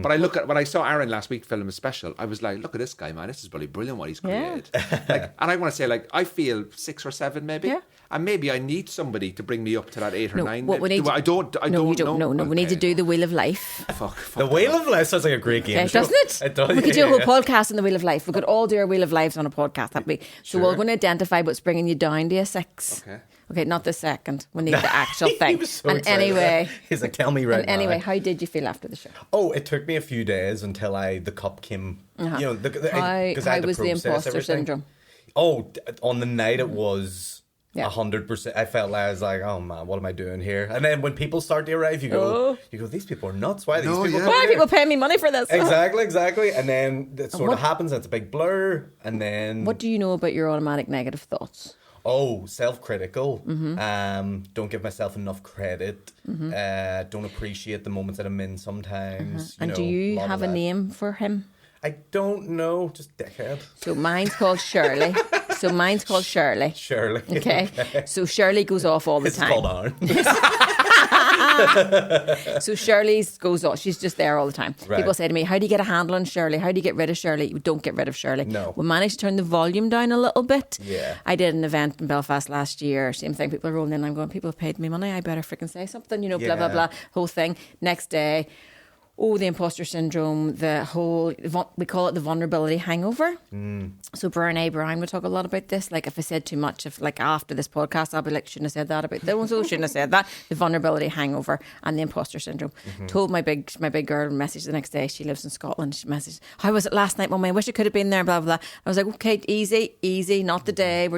But I look at when I saw Aaron last week film a special, I was like, look at this guy, man. This is really brilliant what he's created. And I want to say, I feel 6 or 7 maybe. Yeah. And maybe I need somebody to bring me up to that 8 or 9. What we need I don't know. No, we need to do the Wheel of Life. Fuck The Wheel of Life sounds like a great game show. Doesn't it? It does. We could do a whole podcast on the Wheel of Life. We could all do our Wheel of Lives on a podcast. That'd be so. We're going to identify what's bringing you down to a 6. Okay, not the second. We need the actual thing. He was so and excited. anyway, he's like, tell me right now. anyway, how did you feel after the show? Oh, it took me a few days until the cup came. You know, How was the imposter syndrome? Oh, on the night it was Yeah. 100%. I felt like I was like, oh man, what am I doing here? And then when people start to arrive, you go, these people are nuts. Why are these people? yeah. Why are people paying me money for this? Exactly. And then it sort of happens. It's a big blur. And then What do you know about your automatic negative thoughts? oh, self-critical. Don't give myself enough credit. Don't appreciate the moments that I'm in sometimes. And do you have a name for him? I don't know. Just dickhead. So mine's called Shirley. Shirley. Okay. So Shirley goes off all the It's time. called Aaron. So Shirley goes off. She's just there all the time. Right. People say to me, how do you get a handle on Shirley? How do you get rid of Shirley? You don't get rid of Shirley. No. We managed to turn the volume down a little bit. Yeah. I did an event in Belfast last year. Same thing. People are rolling in. I'm going, people have paid me money. I better freaking say something. Blah, blah, Yeah. blah. Whole thing. Next day, the imposter syndrome, we call it the vulnerability hangover. So Brene Brown would talk a lot about this. Like if I said too much, after this podcast, I'll be like, shouldn't have said that about that, so shouldn't have said that. The vulnerability hangover and the imposter syndrome. Told my big girl message the next day. She lives in Scotland. She messaged, how was it last night, Mummy? I wish I could have been there, blah, blah, blah. I was like, okay, easy, not the day.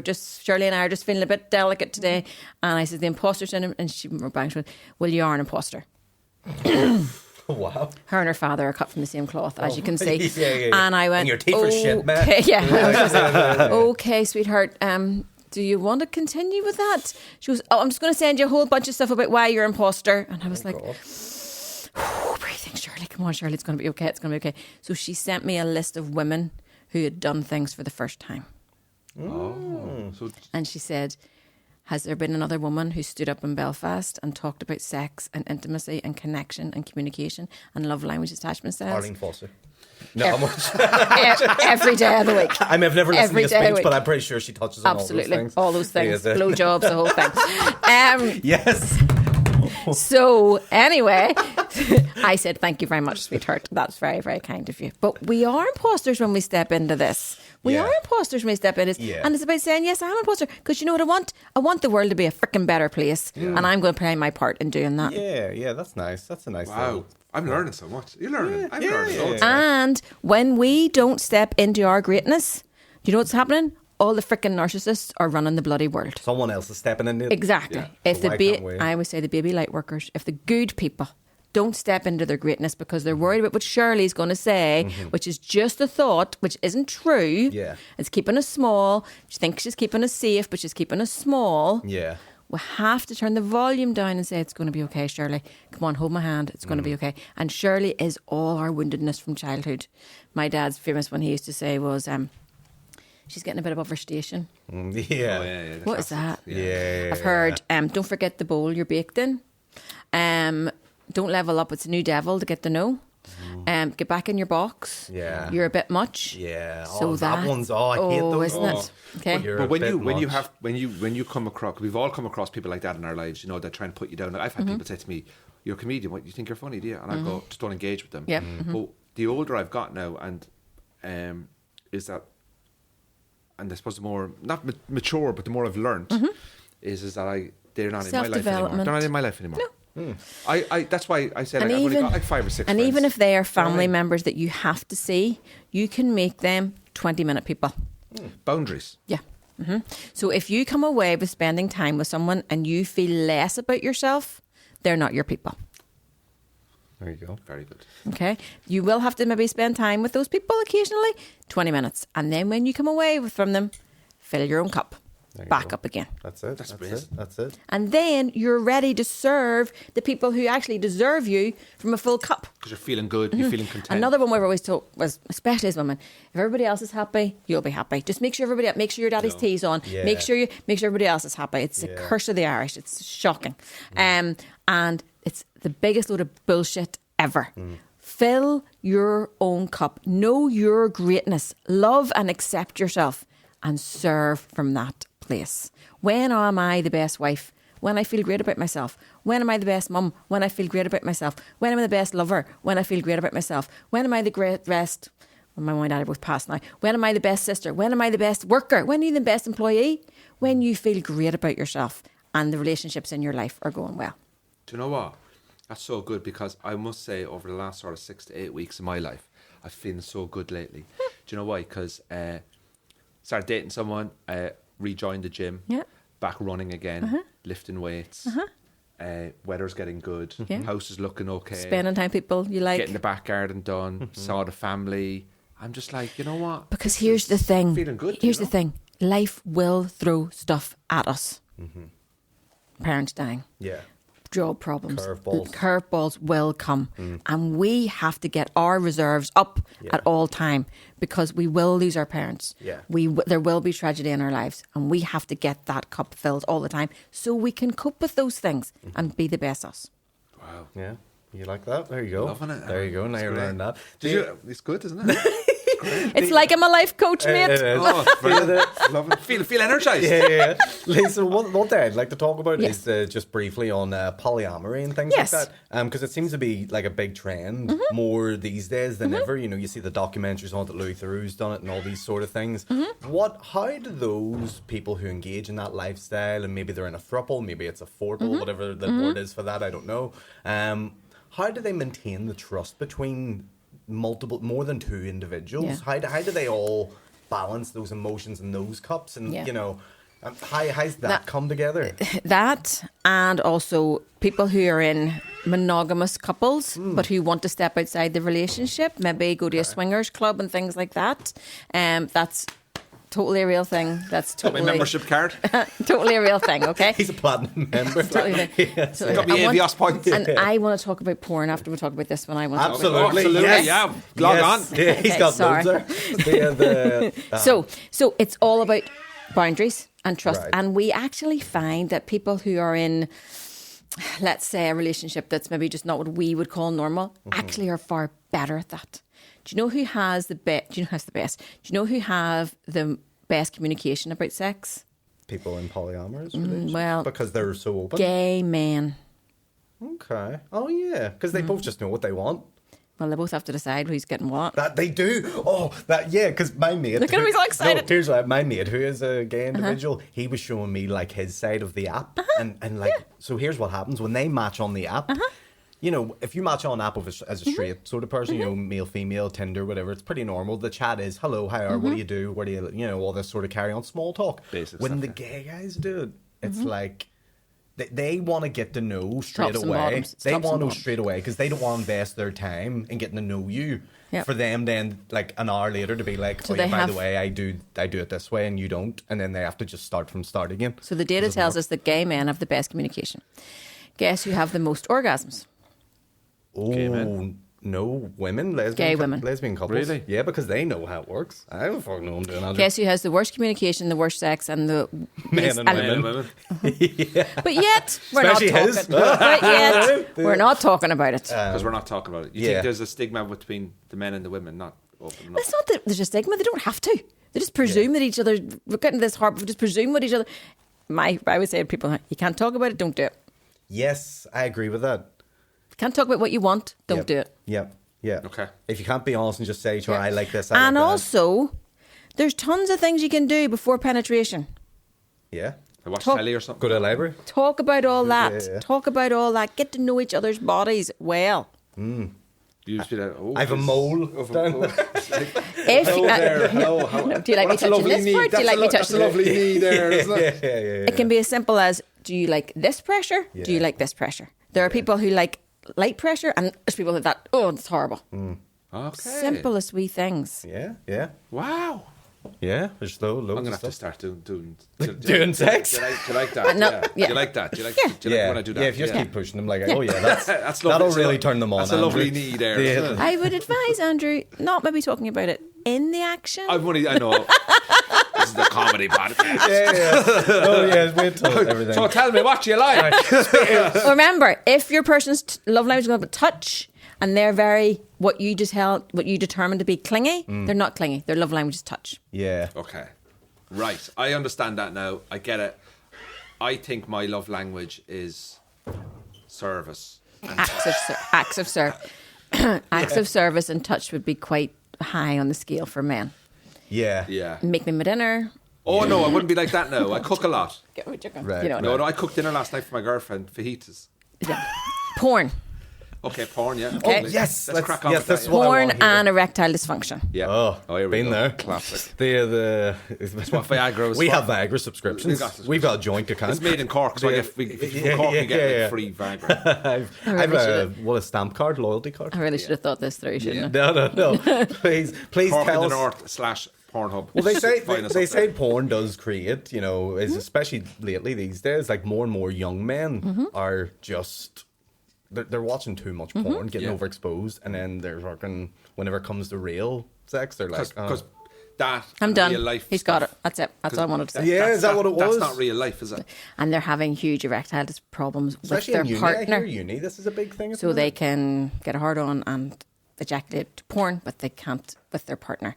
Shirley and I are just feeling a bit delicate today. And I said, the imposter syndrome. And she went, well, you are an imposter. Wow. Her and her father are cut from the same cloth, as you can see. Yeah. And I went, and your teeth are shit, man. Okay, yeah. I was just like, okay, sweetheart, do you want to continue with that? She goes, I'm just going to send you a whole bunch of stuff about why you're an imposter. And I was breathing. saying, Shirley, come on, Shirley, it's going to be okay. It's going to be okay. So she sent me a list of women who had done things for the first time. And she said, has there been another woman who stood up in Belfast and talked about sex and intimacy and connection and communication and love language attachment styles? Arlene Foster. No, Every day of the week. I mean, I've never listened to a speech, week. but I'm pretty sure she touches on Absolutely. all those things. Blowjobs, the whole thing. Yes. So anyway, I said, thank you very much, sweetheart. That's very, very kind of you. But we are imposters when we step into this. We are imposters when we step into this. Yeah. And it's about saying, yes, I'm an imposter. Because you know what I want? I want the world to be a freaking better place. And I'm going to play my part in doing that. Yeah, that's nice. That's a nice Wow. I'm learning so much. You're learning. I'm learning so much. And when we don't step into our greatness, you know what's happening? All the freaking narcissists are running the bloody world. Someone else is stepping in it. Exactly. Yeah. If So the why can't we? I always say the baby light workers, if the good people don't step into their greatness because they're worried about what Shirley's going to say, which is just a thought, which isn't true. Yeah. It's keeping us small. She thinks she's keeping us safe, but she's keeping us small. Yeah. We have to turn the volume down and say, it's going to be okay, Shirley. Come on, hold my hand. It's going to be okay. And Shirley is all our woundedness from childhood. My dad's famous one he used to say was, she's getting a bit above her station. Yeah. What is that? Yeah. I've heard, don't forget the bowl you're baked in. Don't level up. It's a new devil to get to know. Get back in your box. Yeah. You're a bit much. Yeah. So Oh, that one's, I hate those. isn't it? Okay. You're But a bit when you come across, we've all come across people like that in our lives. You know, that try and put you down. Like, I've had people say to me, "You're a comedian. What, you think you're funny, do you?" And I go, "Just don't engage with them." Yep. But the older I've got now, and is that, and I suppose the more not mature, but the more I've learned, is that they're not in my life anymore. Self-development. They're not in my life anymore. No. I that's why I said, like, I've only got like 5 or 6 And friends. even if they are You know what I family mean? members that you have to see, you can make them 20-minute people. Boundaries. Yeah. So if you come away with spending time with someone and you feel less about yourself, they're not your people. There you go. Very good. Okay? You will have to maybe spend time with those people occasionally, 20 minutes. And then when you come away from them, fill your own cup. There you Back go. up again. That's it. That's it. And then you're ready to serve the people who actually deserve you from a full cup. Because you're feeling good, you're feeling content. Another one we're always told was, especially as women, if everybody else is happy, you'll be happy. Just make sure make sure your daddy's tea's on. Yeah. Make sure everybody else is happy. It's a curse of the Irish. It's shocking. And it's the biggest load of bullshit ever. Fill your own cup. Know your greatness. Love and accept yourself and serve from that place. When am I the best wife? When I feel great about myself. When am I the best mum? When I feel great about myself. When am I the best lover? When I feel great about myself. When am I the best... Well, my mum and dad are both passed now. When am I the best sister? When am I the best worker? When are you the best employee? When you feel great about yourself and the relationships in your life are going well. Do you know what? That's so good, because I must say over the last sort of 6 to 8 weeks of my life, I've feeling so good lately. Do you know why? Because started dating someone, rejoined the gym, back running again, lifting weights, weather's getting good, house is looking okay, Spending time with people you like. getting the back garden done, saw the family. I'm just like, you know what? Because here's the thing. Feeling good. Here's the thing. Life will throw stuff at us. Parents dying. Yeah. Job problems. Curveballs. Curveballs will come. And we have to get our reserves up at all time, because we will lose our parents. Yeah. There will be tragedy in our lives, and we have to get that cup filled all the time so we can cope with those things and be the best us. Wow. Yeah. You like that? There you go. Loving it. There you go. Now It's you're great. learning that. It's good, isn't it? It's like I'm a life coach, mate. It is. Oh, it's brilliant. Love it. Feel energized. Yeah. Lisa, what I'd like to talk about Yes. is just briefly on polyamory and things Yes. like that. Because it seems to be like a big trend more these days than ever. You know, you see the documentaries on that Louis Theroux's done it and all these sort of things. How do those people who engage in that lifestyle, and maybe they're in a throuple, maybe it's a fourple, whatever the word is for that, I don't know. How do they maintain the trust between more than two individuals? Yeah. How do they all balance those emotions in those cups? And, Yeah. you know, how's that come together? That, and also people who are in monogamous couples but who want to step outside the relationship, maybe go to a swingers club and things like that. That's totally a real thing. That's Got my totally membership card. totally a real thing. Okay. He's a platinum member. Totally. So Got me I want- AVS points. And I want to talk about porn after we talk about this one. I want to talk about Absolutely. Absolutely, Yes. yeah. Log on. Yeah, he's Okay, got sorry. loads there. So it's all about boundaries and trust. Right. And we actually find that people who are in, let's say, a relationship that's maybe just not what we would call normal, actually are far better at that. Do you know who has the best? Do you know who has the best? Do you know who have the best communication about sex? People in polyamorous relationships? well, because they're so open. Gay men. Okay. Oh yeah, because they both just know what they want. Well, they both have to decide who's getting what. That they do. Oh, that yeah. Because my mate. Look at him, he's all excited. No, here's what, my mate, who is a gay individual. He was showing me like his side of the app, and like so. Here's what happens when they match on the app. You know, if you match on app as a straight sort of person, you know, male, female, Tinder, whatever, it's pretty normal. The chat is, hello, how are, what do you do, where do you know, all this sort of carry on small talk. Basic when stuff, the yeah. gay guys do it, it's like they want to get to know straight Tops and away. bottoms. It's They tops want and to know bottoms. straight away because they don't want to invest their time in getting to know you. Yep. For them, then like an hour later to be like, So oh yeah, they by the have- way, I do it this way and you don't, and then they have to just start from start again. So the data tells us that gay men have the best communication. Guess who have the most orgasms? Gay Oh men? no, women, lesbian, Gay women. lesbian couples. Really? Yeah, because they know how it works. I don't fucking know I'm doing that. Guess who has the worst communication, the worst sex, and the Men and Men women. and women. But yet we're not Especially talking. his. But yet we're not talking about it. Because we're not talking about it. You yeah. think there's a stigma between the men and the women not opening up? It's not that there's a stigma. They don't have to. They just presume that each other. We're getting this hard. We just presume with each other. I would say to people, you can't talk about it. Don't do it. Yes, I agree with that. Can't talk about what you want. Don't Yep. do it. Yep. Yeah. Okay. If you can't be honest and just say, sure, Yeah. I like this, And like that. also, there's tons of things you can do before penetration. Yeah. I watch Talk- telly or something. Go to the library. Talk about all that. Yeah. Talk about all that. Get to know each other's bodies well. You just be like, oh, I have a this- mole of a- down oh, it's like, If hello there, hello. How, Do you like me that's a touching lovely this knee. part? Do you That's like a me that's a touching lovely knee there, isn't it? yeah. It can be as simple as, do you like this pressure? Do you Yeah. like this pressure? There are people who like light pressure, and there's people that, oh, it's horrible. Okay. Simplest wee things. Yeah. Wow. Yeah. There's loads I'm going to of have to stuff. start doing Doing sex? Do you like that? No, yeah. yeah. Do you like that? Do you like, do you like when I do that? Yeah, if you just keep pushing them, like, oh yeah, That's lovely. that'll It's a really lo- turn them on. That's a lovely Andrew. knee there. Yeah. Isn't it? I would advise Andrew not maybe talking about it in the action. I know. This is the comedy podcast. Yeah. Oh yeah, wait till everything. So tell me what you like. Remember, if your person's love language is going to touch, and they're very what you determine to be clingy, they're not clingy. Their love language is touch. Yeah. Okay. Right. I understand that now. I get it. I think my love language is service. Acts of service and touch would be quite high on the scale for men. Yeah. Yeah. Make me my dinner. Oh, no, I wouldn't be like that now. I cook a lot. Get what you're going. Right, You know, No, I cooked dinner last night for my girlfriend, fajitas. yeah. Porn. Okay, porn, yeah. Okay. Lovely. Yes. Let's crack on with that's that, what I Porn want here. and erectile dysfunction. yeah. Oh, here we been go. there. Classic. It's what Viagra was We for. have Viagra subscriptions. We've got a joint account. It's made in Cork, so I get, if you from Cork, you get like, free Viagra. I've a stamp card, loyalty card. I really should have thought this through, shouldn't Yeah. I? No. Please Cork in tell the us. north / Pornhub. Well, they say Find us they up say there. porn does create, you know, is especially lately these days, like more and more young men are just they're watching too much porn, getting Yeah. overexposed, and then they're working whenever it comes to real sex, they're like, Because that I'm and done. real life He's got it. stuff- That's it. That's all I wanted to say. Yeah, that's- is that what it was? That's not real life, is it? And they're having huge erectile problems especially with in their uni. I partner. hear uni, this is a big thing. at So the they minute. can get a hard on and ejaculate to porn, but they can't with their partner.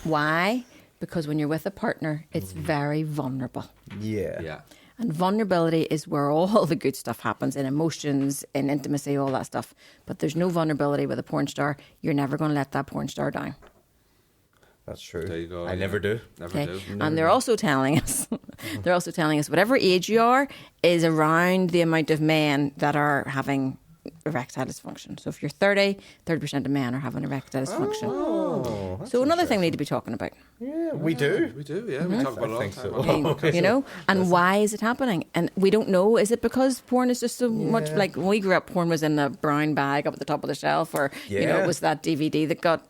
Why? Because when you're with a partner, it's very vulnerable. yeah. Yeah. And vulnerability is where all the good stuff happens, in emotions, in intimacy, all that stuff. But there's no vulnerability with a porn star. You're never going to let that porn star down. That's true. There you go. I yeah. never do. Never Okay. do. And they're also telling us, whatever age you are, is around the amount of men that are having erectile dysfunction. So if you're 30% of men are having erectile dysfunction. Oh, that's So another thing we need to be talking about. Yeah, we do. We do, yeah. We talk about it all the time. so. You know, and why is it happening? And we don't know. Is it because porn is just so much like when we grew up? Porn was in the brown bag up at the top of the shelf, or you know, it was that DVD that got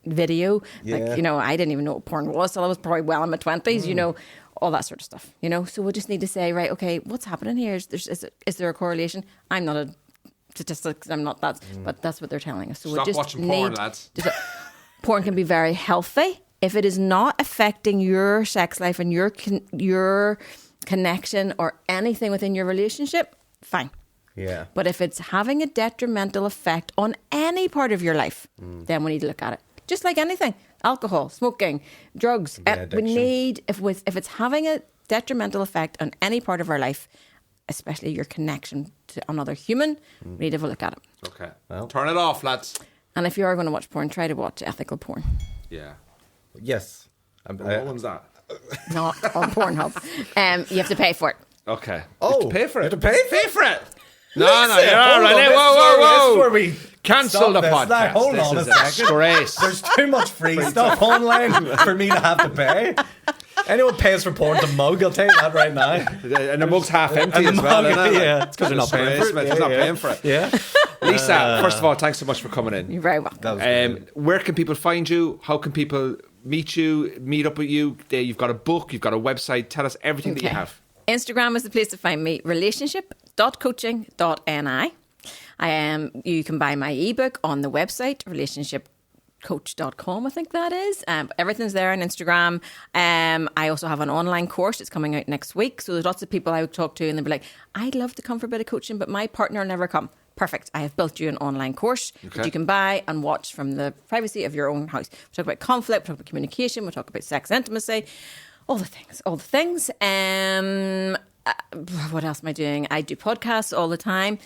video. Like, you know, I didn't even know what porn was till I was probably well in my 20s. You know, all that sort of stuff. You know, so we just need to say, right, okay, what's happening here? Is there a correlation? I'm not a statistic. I'm not that, but that's what they're telling us. So Stop we just watching porn, lads. Porn can be very healthy if it is not affecting your sex life and your connection or anything within your relationship. Fine. Yeah. But if it's having a detrimental effect on any part of your life, then we need to look at it. Just like anything, alcohol, smoking, drugs. We need if it's having a detrimental effect on any part of our life, especially your connection to another human, we need to have a look at it. Okay. Well, turn it off, lads. And if you are going to watch porn, try to watch ethical porn. Yeah. Yes. What one's that? Not on Pornhub. You have to pay for it. Okay. Oh, you have to pay for it. You have to pay for it? No, you're all right. Whoa. Where we Cancel the podcast. Now, hold on a second. Disgrace. There's too much free stuff online for me to have to pay. Anyone pays for porn, the mug, I'll tell you that right now. And the mug's half empty as well. Yeah, it's because they're not paying for it. They're not paying for it. Yeah. Lisa, first of all, thanks so much for coming in. You're very welcome. Where can people find you? How can people meet you, meet up with you? You've got a book, you've got a website. Tell us everything that you have. Instagram is the place to find me. Relationship.coaching.ni. You can buy my ebook on the website, relationshipcoach.com, I think that is. Everything's there on Instagram. I also have an online course. It's coming out next week. So there's lots of people I would talk to and they'll be like, I'd love to come for a bit of coaching, but my partner will never come. Perfect. I have built you an online course that you can buy and watch from the privacy of your own house. We talk about conflict, we talk about communication, we talk about sex and intimacy, all the things. What else am I doing? I do podcasts all the time,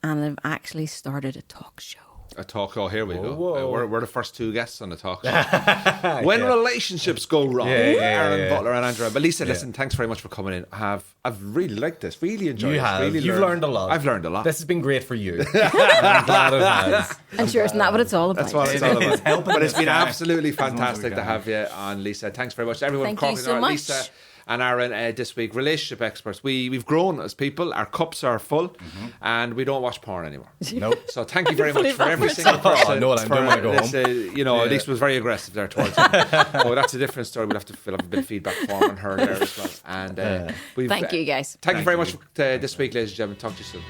and I've actually started a talk show. A talk show, here we go. We're the first two guests on the talk show. When relationships go wrong, Aaron Butler and Andrea. But Lisa, listen, thanks very much for coming in. I've really liked this, really enjoyed it. You've learned a lot. I've learned a lot. This has been great for you. I'm glad it has. I'm sure it's not what it's all about. That's what it's all about. But it's been absolutely fantastic to have you on, Lisa. Thanks very much to everyone. Thank you so much. Lisa and Aaron this week, relationship experts. We've grown as people. Our cups are full, and we don't watch porn anymore. Nope. So thank you very much for every single person. I know, I don't want to go home. At least was very aggressive there towards him. Oh, that's a different story. We'll have to fill up a bit of feedback form on her there as well. And thank you, guys. Thank you very much for this week, ladies and gentlemen. Talk to you soon.